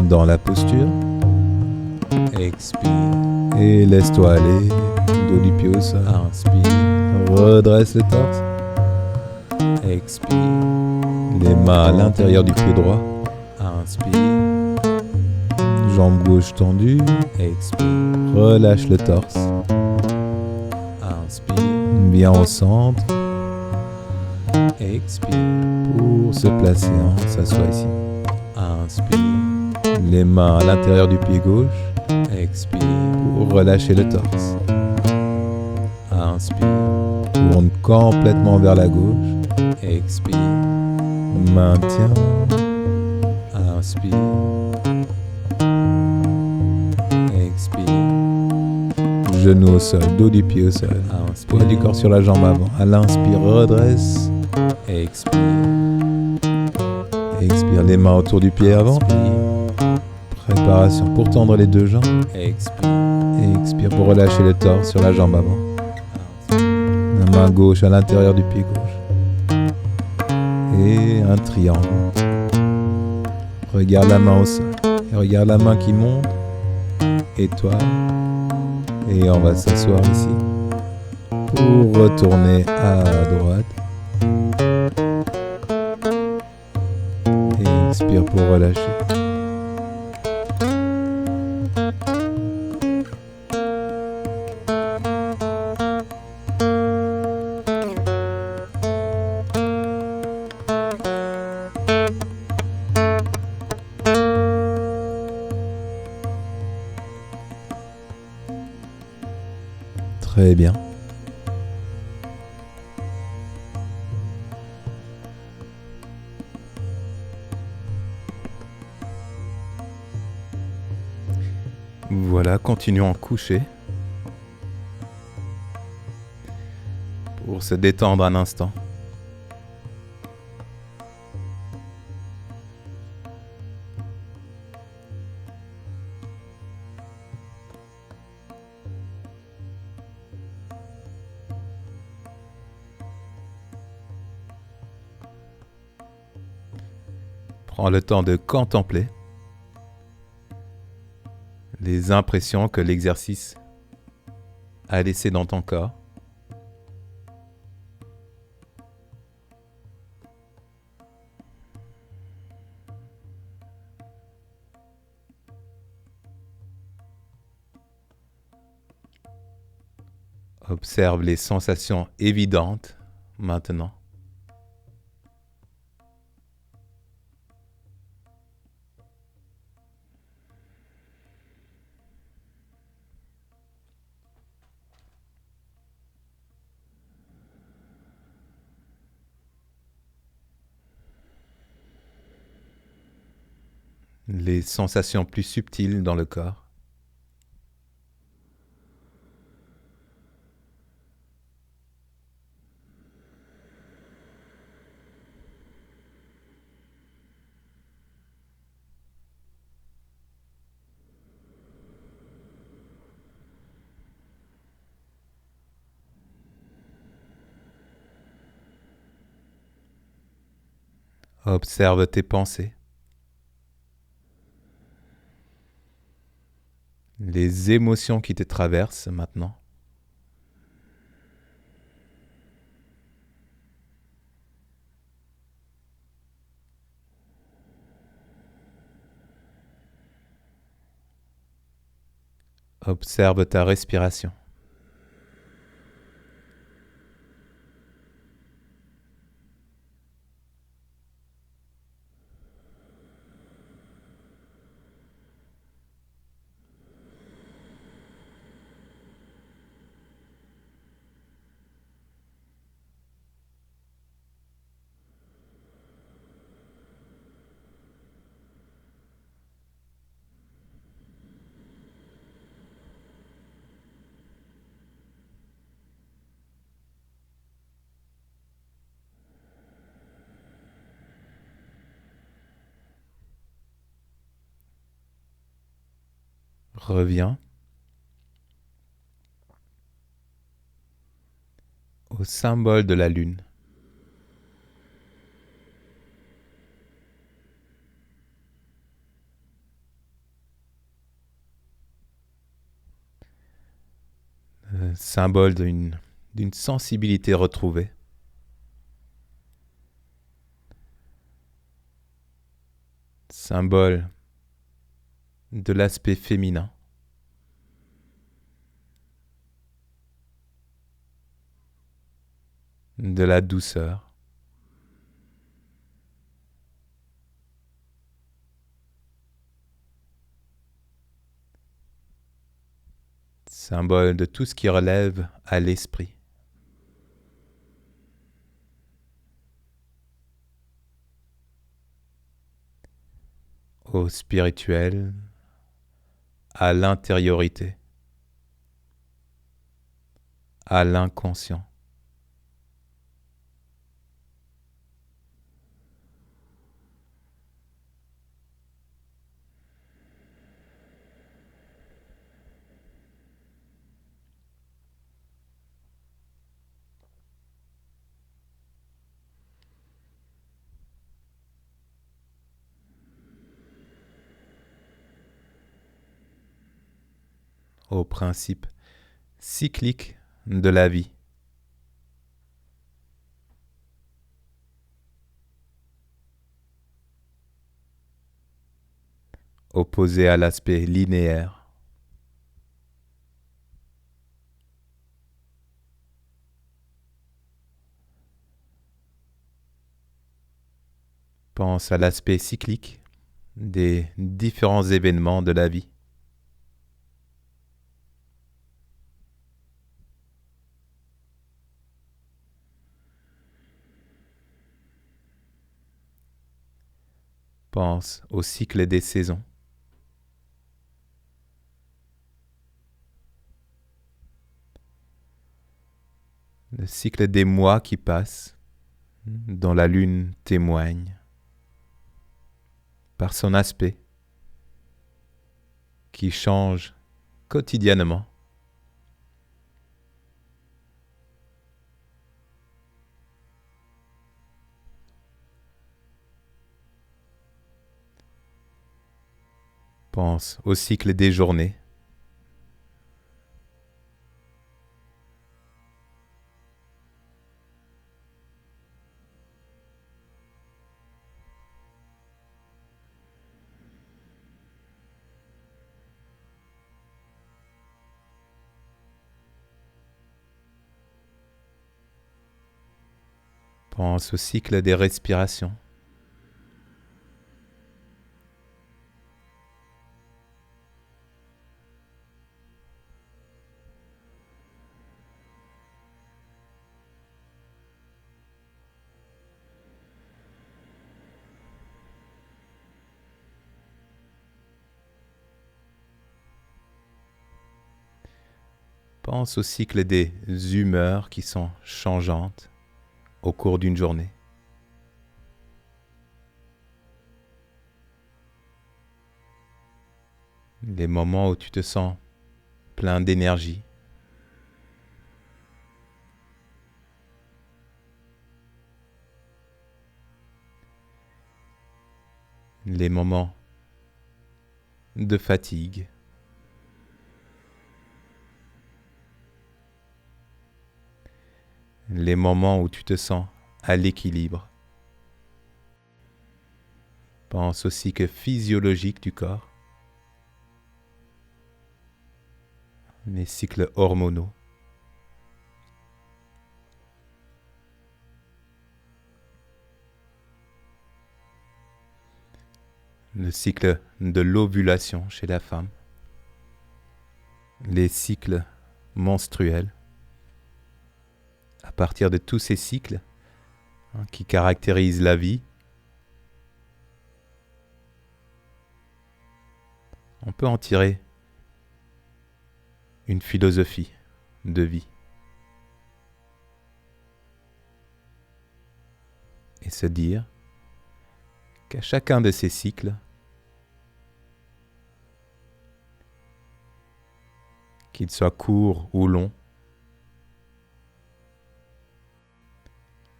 Dans la posture. Expire. Et laisse-toi aller. Dos du pied au sol. Inspire. Redresse le torse. Expire. Les mains à l'intérieur du pied droit. Inspire. Jambe gauche tendue. Expire. Relâche le torse. Inspire. Viens au centre. Expire pour se placer. On s'assoit ici. Inspire. Les mains à l'intérieur du pied gauche. Expire pour relâcher le torse. Inspire. Tourne complètement vers la gauche. Expire. Maintiens. Inspire. Expire. Genou au sol, dos du pied au sol. Inspire. Poids du corps sur la jambe avant. À l'inspire, redresse. Expire. Expire. Les mains autour du pied avant. Préparation pour tendre les deux jambes. Expire. Expire pour relâcher le torse sur la jambe avant. La main gauche à l'intérieur du pied gauche. Et un triangle. Regarde la main au sol. Et regarde la main qui monte. Étoile. Et on va s'asseoir ici. Pour retourner à droite. Et expire pour relâcher. Très bien. Voilà, continuons en coucher. Pour se détendre un instant. Prends le temps de contempler les impressions que l'exercice a laissées dans ton corps. Observe les sensations évidentes maintenant. Les sensations plus subtiles dans le corps. Observe tes pensées. Les émotions qui te traversent maintenant. Observe ta respiration. Reviens au symbole de la lune. Symbole d'une sensibilité retrouvée. Symbole de l'aspect féminin. de la douceur. Symbole de tout ce qui relève à l'esprit. Au spirituel, à l'intériorité, à l'inconscient. Au principe cyclique de la vie. Opposé à l'aspect linéaire. Pense à l'aspect cyclique des différents événements de la vie. Pense au cycle des saisons. Le cycle des mois qui passent, dont la lune témoigne par son aspect qui change quotidiennement. Pense au cycle des journées. Pense au cycle des respirations. Pense au cycle des humeurs qui sont changeantes au cours d'une journée. Les moments où tu te sens plein d'énergie. Les moments de fatigue. Les moments où tu te sens à l'équilibre. Pense au cycle physiologique du corps. Les cycles hormonaux. Le cycle de l'ovulation chez la femme. Les cycles menstruels. À partir de tous ces cycles qui caractérisent la vie, on peut en tirer une philosophie de vie et se dire qu'à chacun de ces cycles, qu'ils soient courts ou longs,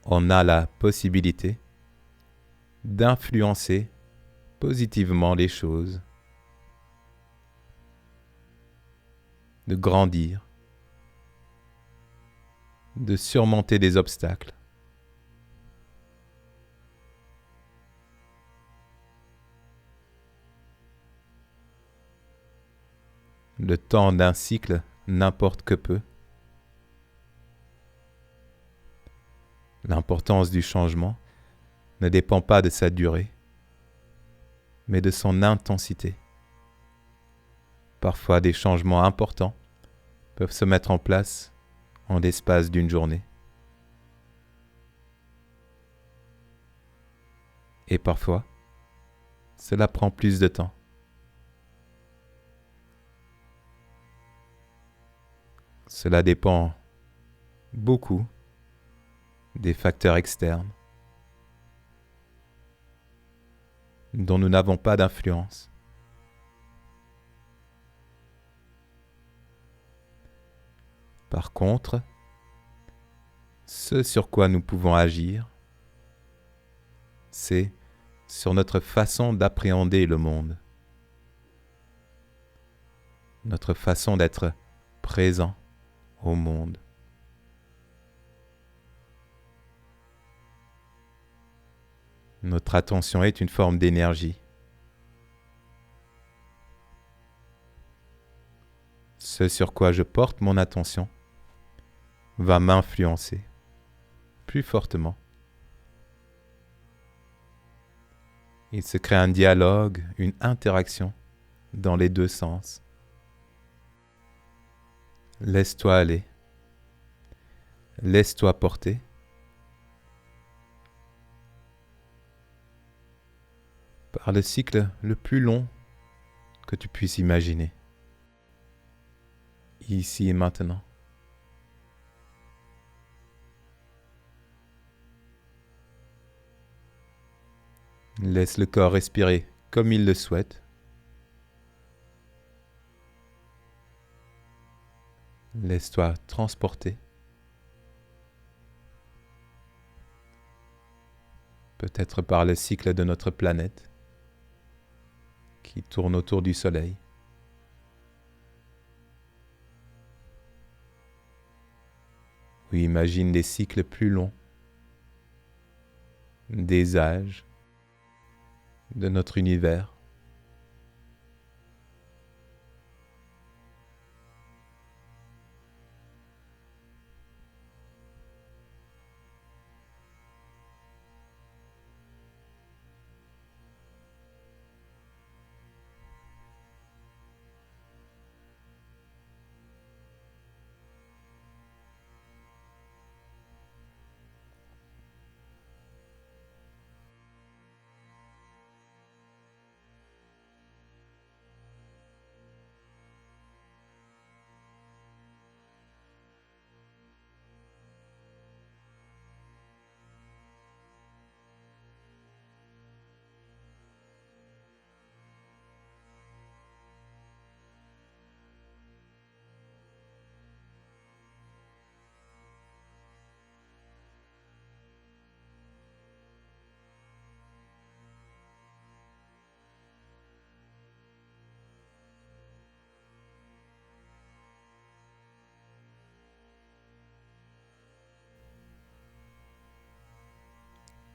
on a la possibilité d'influencer positivement les choses, de grandir, de surmonter des obstacles. Le temps d'un cycle n'importe que peu. L'importance du changement ne dépend pas de sa durée, mais de son intensité. Parfois, des changements importants peuvent se mettre en place en l'espace d'une journée. Et parfois, cela prend plus de temps. Cela dépend beaucoup des facteurs externes dont nous n'avons pas d'influence. Par contre, ce sur quoi nous pouvons agir, c'est sur notre façon d'appréhender le monde, notre façon d'être présent au monde. Notre attention est une forme d'énergie. Ce sur quoi je porte mon attention va m'influencer plus fortement. Il se crée un dialogue, une interaction dans les deux sens. Laisse-toi aller. Laisse-toi porter. Par le cycle le plus long que tu puisses imaginer. Ici et maintenant. Laisse le corps respirer comme il le souhaite. Laisse-toi transporter. Peut-être par le cycle de notre planète qui tourne autour du Soleil. Ou imagine des cycles plus longs, des âges de notre univers.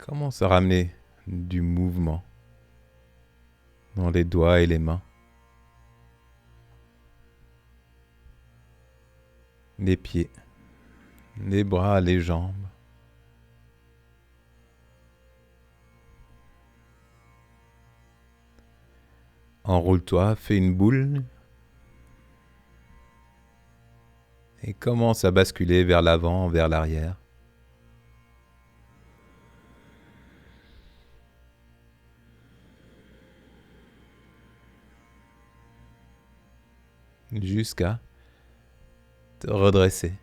Commence à ramener du mouvement dans les doigts et les mains, les pieds, les bras, les jambes. Enroule-toi, fais une boule et commence à basculer vers l'avant, vers l'arrière. Jusqu'à te redresser.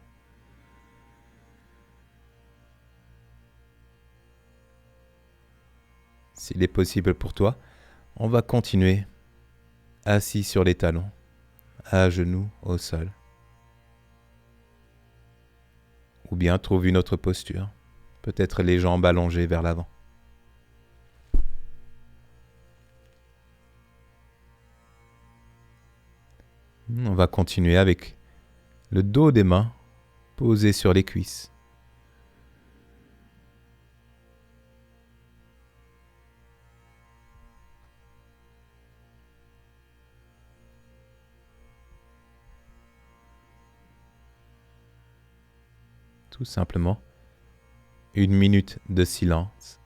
S'il est possible pour toi, on va continuer assis sur les talons, à genoux au sol. Ou bien trouve une autre posture, peut-être les jambes allongées vers l'avant. On va continuer avec le dos des mains posé sur les cuisses. Tout simplement 1 minute de silence.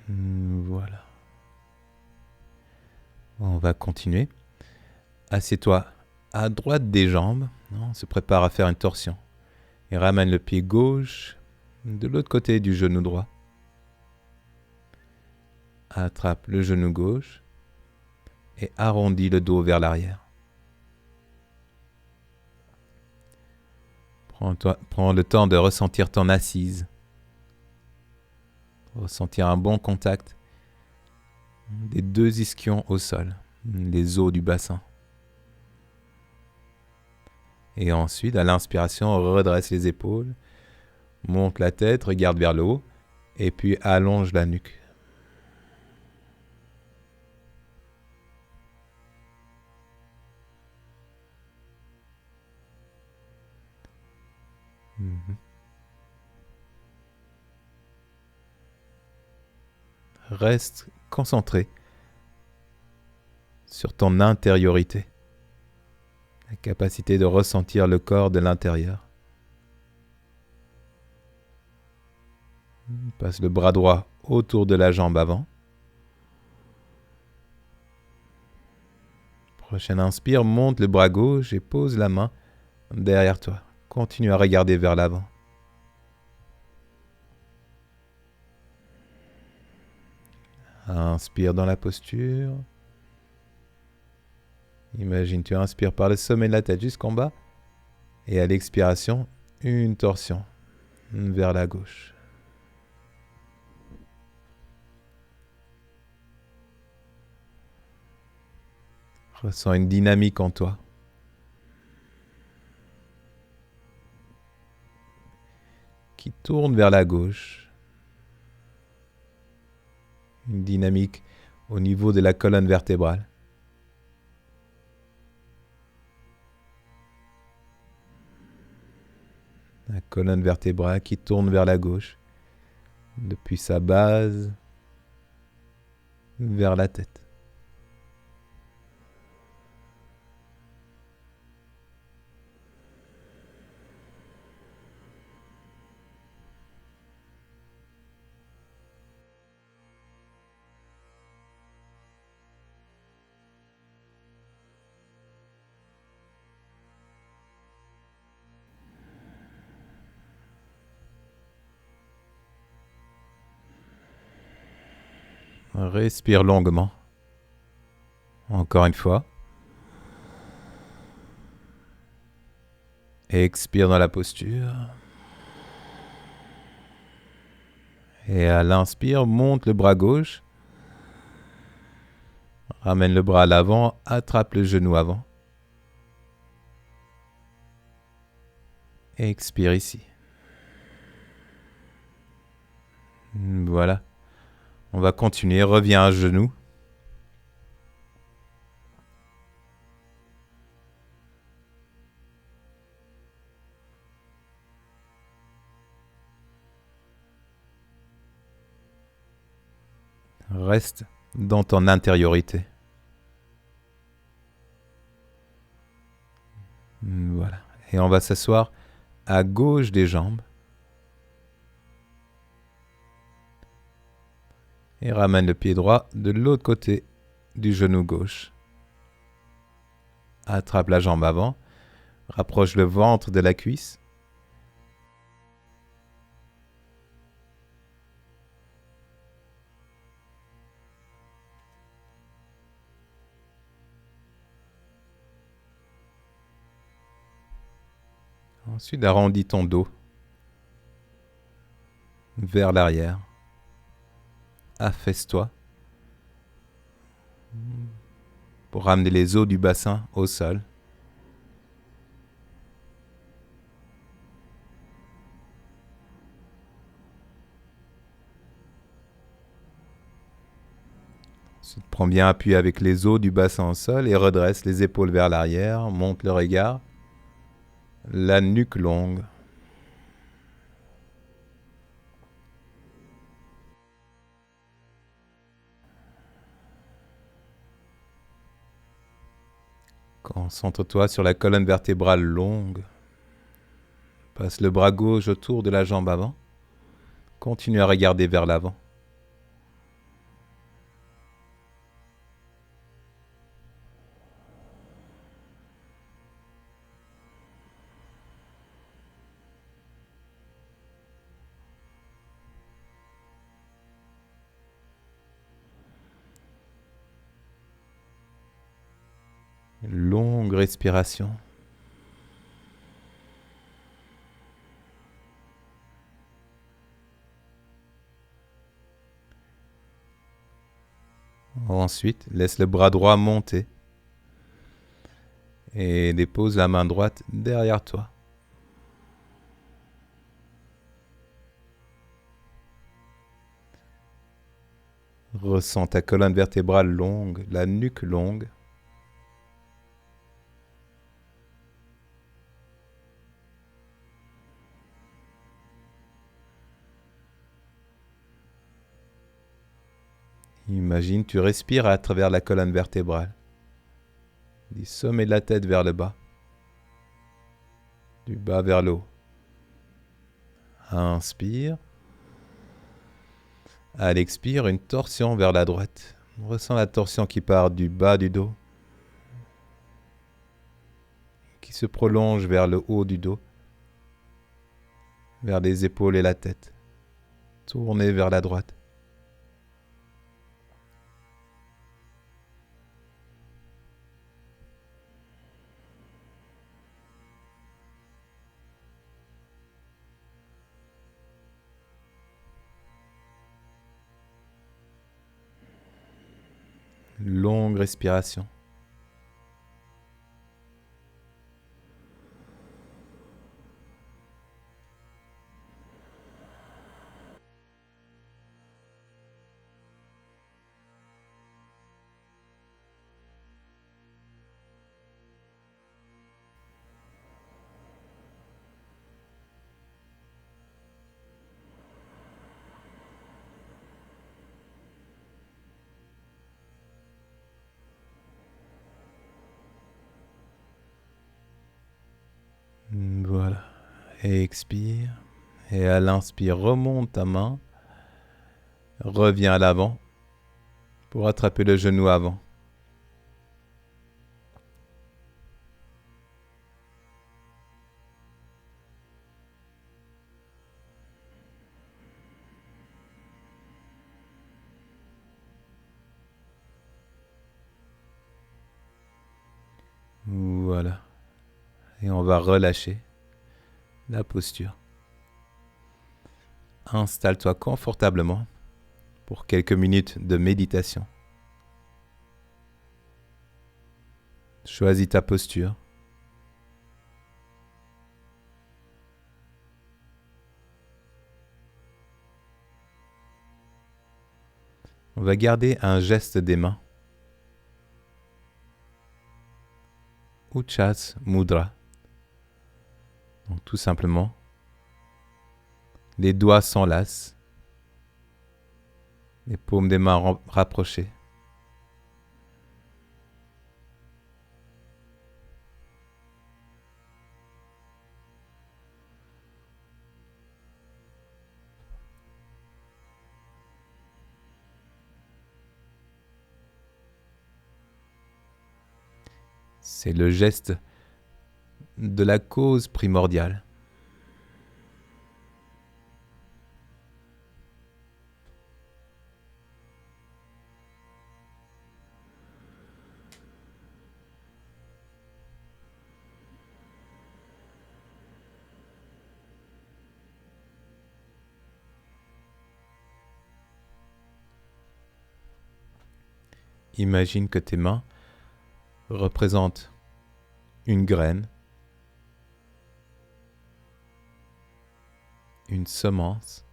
Voilà. On va continuer. Assieds-toi à droite des jambes. On se prépare à faire une torsion. Et ramène le pied gauche de l'autre côté du genou droit. Attrape le genou gauche et arrondis le dos vers l'arrière. Prends le temps de ressentir ton assise. Ressentir un bon contact des 2 ischions au sol, les os du bassin. Et ensuite, à l'inspiration, redresse les épaules, monte la tête, regarde vers le haut, et puis allonge la nuque. Reste concentré sur ton intériorité, la capacité de ressentir le corps de l'intérieur. Passe le bras droit autour de la jambe avant. Prochaine inspire, monte le bras gauche et pose la main derrière toi. Continue à regarder vers l'avant. Inspire dans la posture. Imagine, tu inspires par le sommet de la tête jusqu'en bas. Et à l'expiration, une torsion vers la gauche. Ressens une dynamique en toi. Qui tourne vers la gauche. Une dynamique au niveau de la colonne vertébrale. La colonne vertébrale qui tourne vers la gauche, depuis sa base vers la tête. Respire longuement. Encore une fois. Expire dans la posture. Et à l'inspire, monte le bras gauche. Ramène le bras à l'avant, attrape le genou avant. Expire ici. Voilà. On va continuer. Reviens à genoux. Reste dans ton intériorité. Voilà. Et on va s'asseoir à gauche des jambes. Et ramène le pied droit de l'autre côté du genou gauche. Attrape la jambe avant. Rapproche le ventre de la cuisse. Ensuite, arrondis ton dos vers l'arrière. Affaisse-toi. pour ramener les eaux du bassin au sol. Ensuite, prends bien appui avec les os du bassin au sol et redresse les épaules vers l'arrière, monte le regard, la nuque longue. Concentre-toi sur la colonne vertébrale longue. Passe le bras gauche autour de la jambe avant. Continue à regarder vers l'avant. Longue respiration. Ensuite, laisse le bras droit monter et dépose la main droite derrière toi. Ressens ta colonne vertébrale longue, la nuque longue. Imagine, tu respires à travers la colonne vertébrale, du sommet de la tête vers le bas, du bas vers le haut. Inspire. À l'expire, une torsion vers la droite. Ressens la torsion qui part du bas du dos, qui se prolonge vers le haut du dos, vers les épaules et la tête. Tournez vers la droite. Longue respiration. Voilà. Et expire. Et à l'inspire, remonte ta main. Reviens à l'avant pour attraper le genou avant. Voilà. Et on va relâcher la posture. Installe-toi confortablement pour quelques minutes de méditation. Choisis ta posture. On va garder un geste des mains. Uchas Mudra. Donc tout simplement, les doigts s'enlacent, les paumes des mains rapprochées. C'est le geste de la cause primordiale. Imagine que tes mains représente une graine, une semence,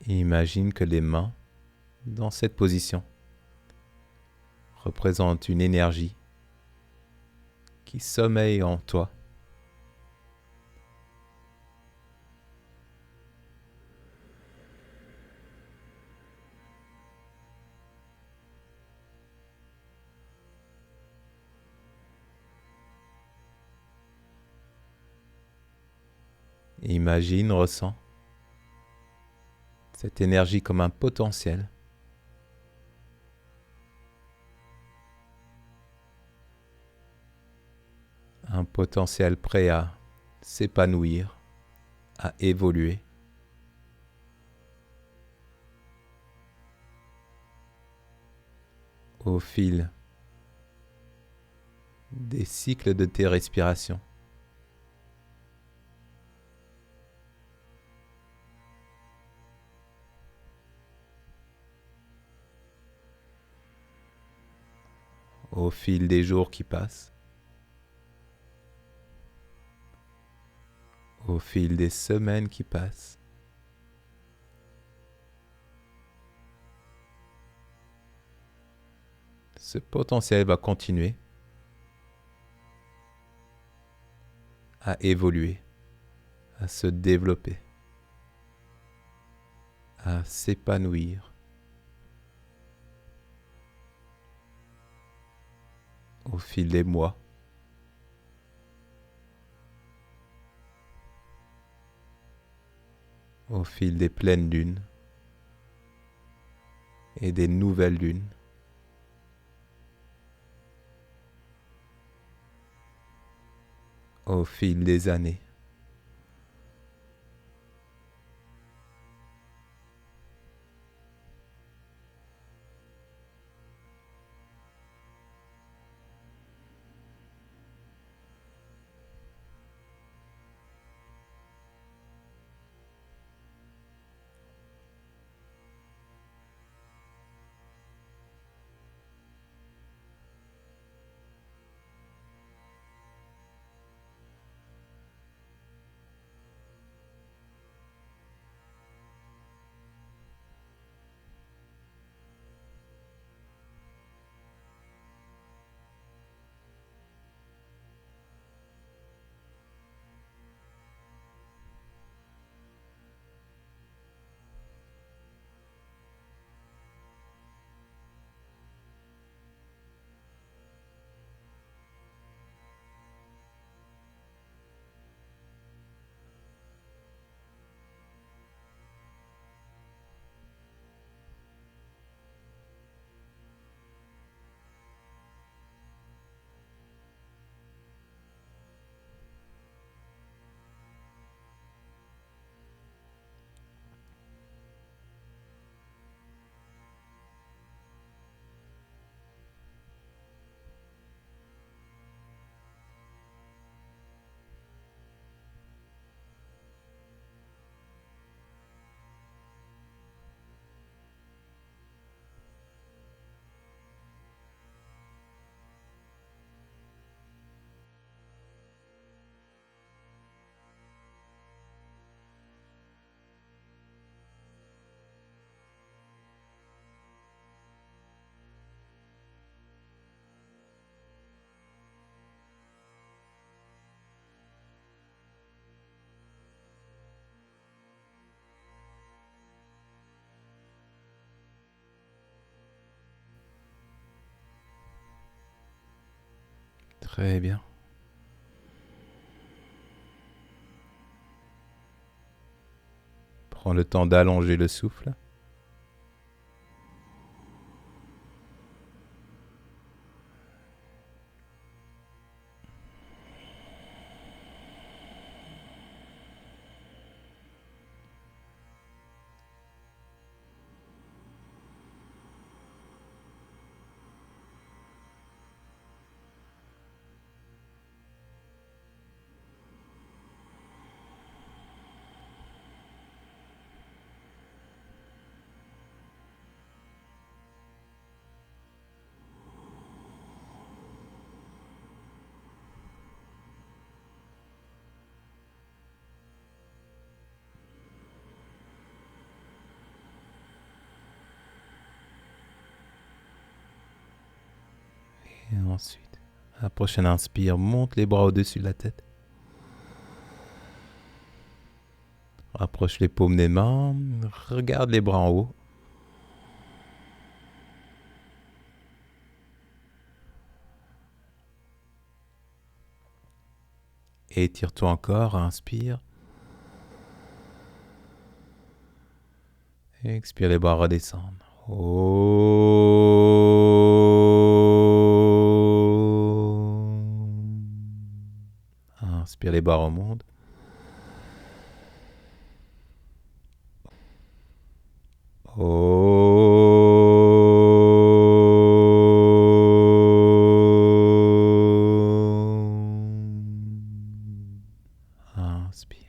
et imagine que les mains, dans cette position, représentent une énergie qui sommeille en toi. Et imagine, ressens cette énergie comme un potentiel. Un potentiel prêt à s'épanouir, à évoluer. Au fil des cycles de tes respirations. Au fil des jours qui passent. Au fil des semaines qui passent. Ce potentiel va continuer à évoluer, à se développer, à s'épanouir. Au fil des mois, au fil des pleines lunes et des nouvelles lunes. Au fil des années. Très bien. Prends le temps d'allonger le souffle. Et ensuite, à la prochaine inspire, monte les bras au-dessus de la tête. Rapproche les paumes des mains, regarde les bras en haut. Et étire-toi encore, inspire. Et expire, les bras redescendent. Inspire, les bras remontent. Inspire.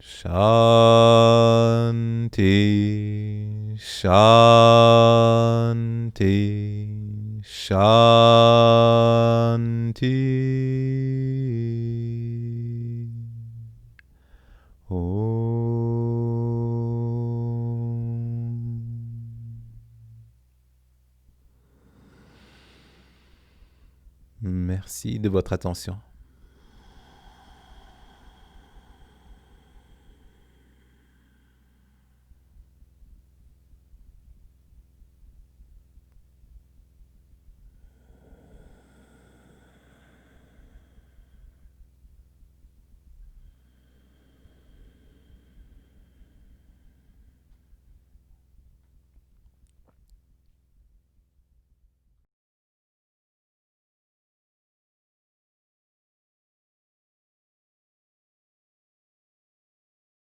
Shanti, Shanti, Shanti. Merci de votre attention.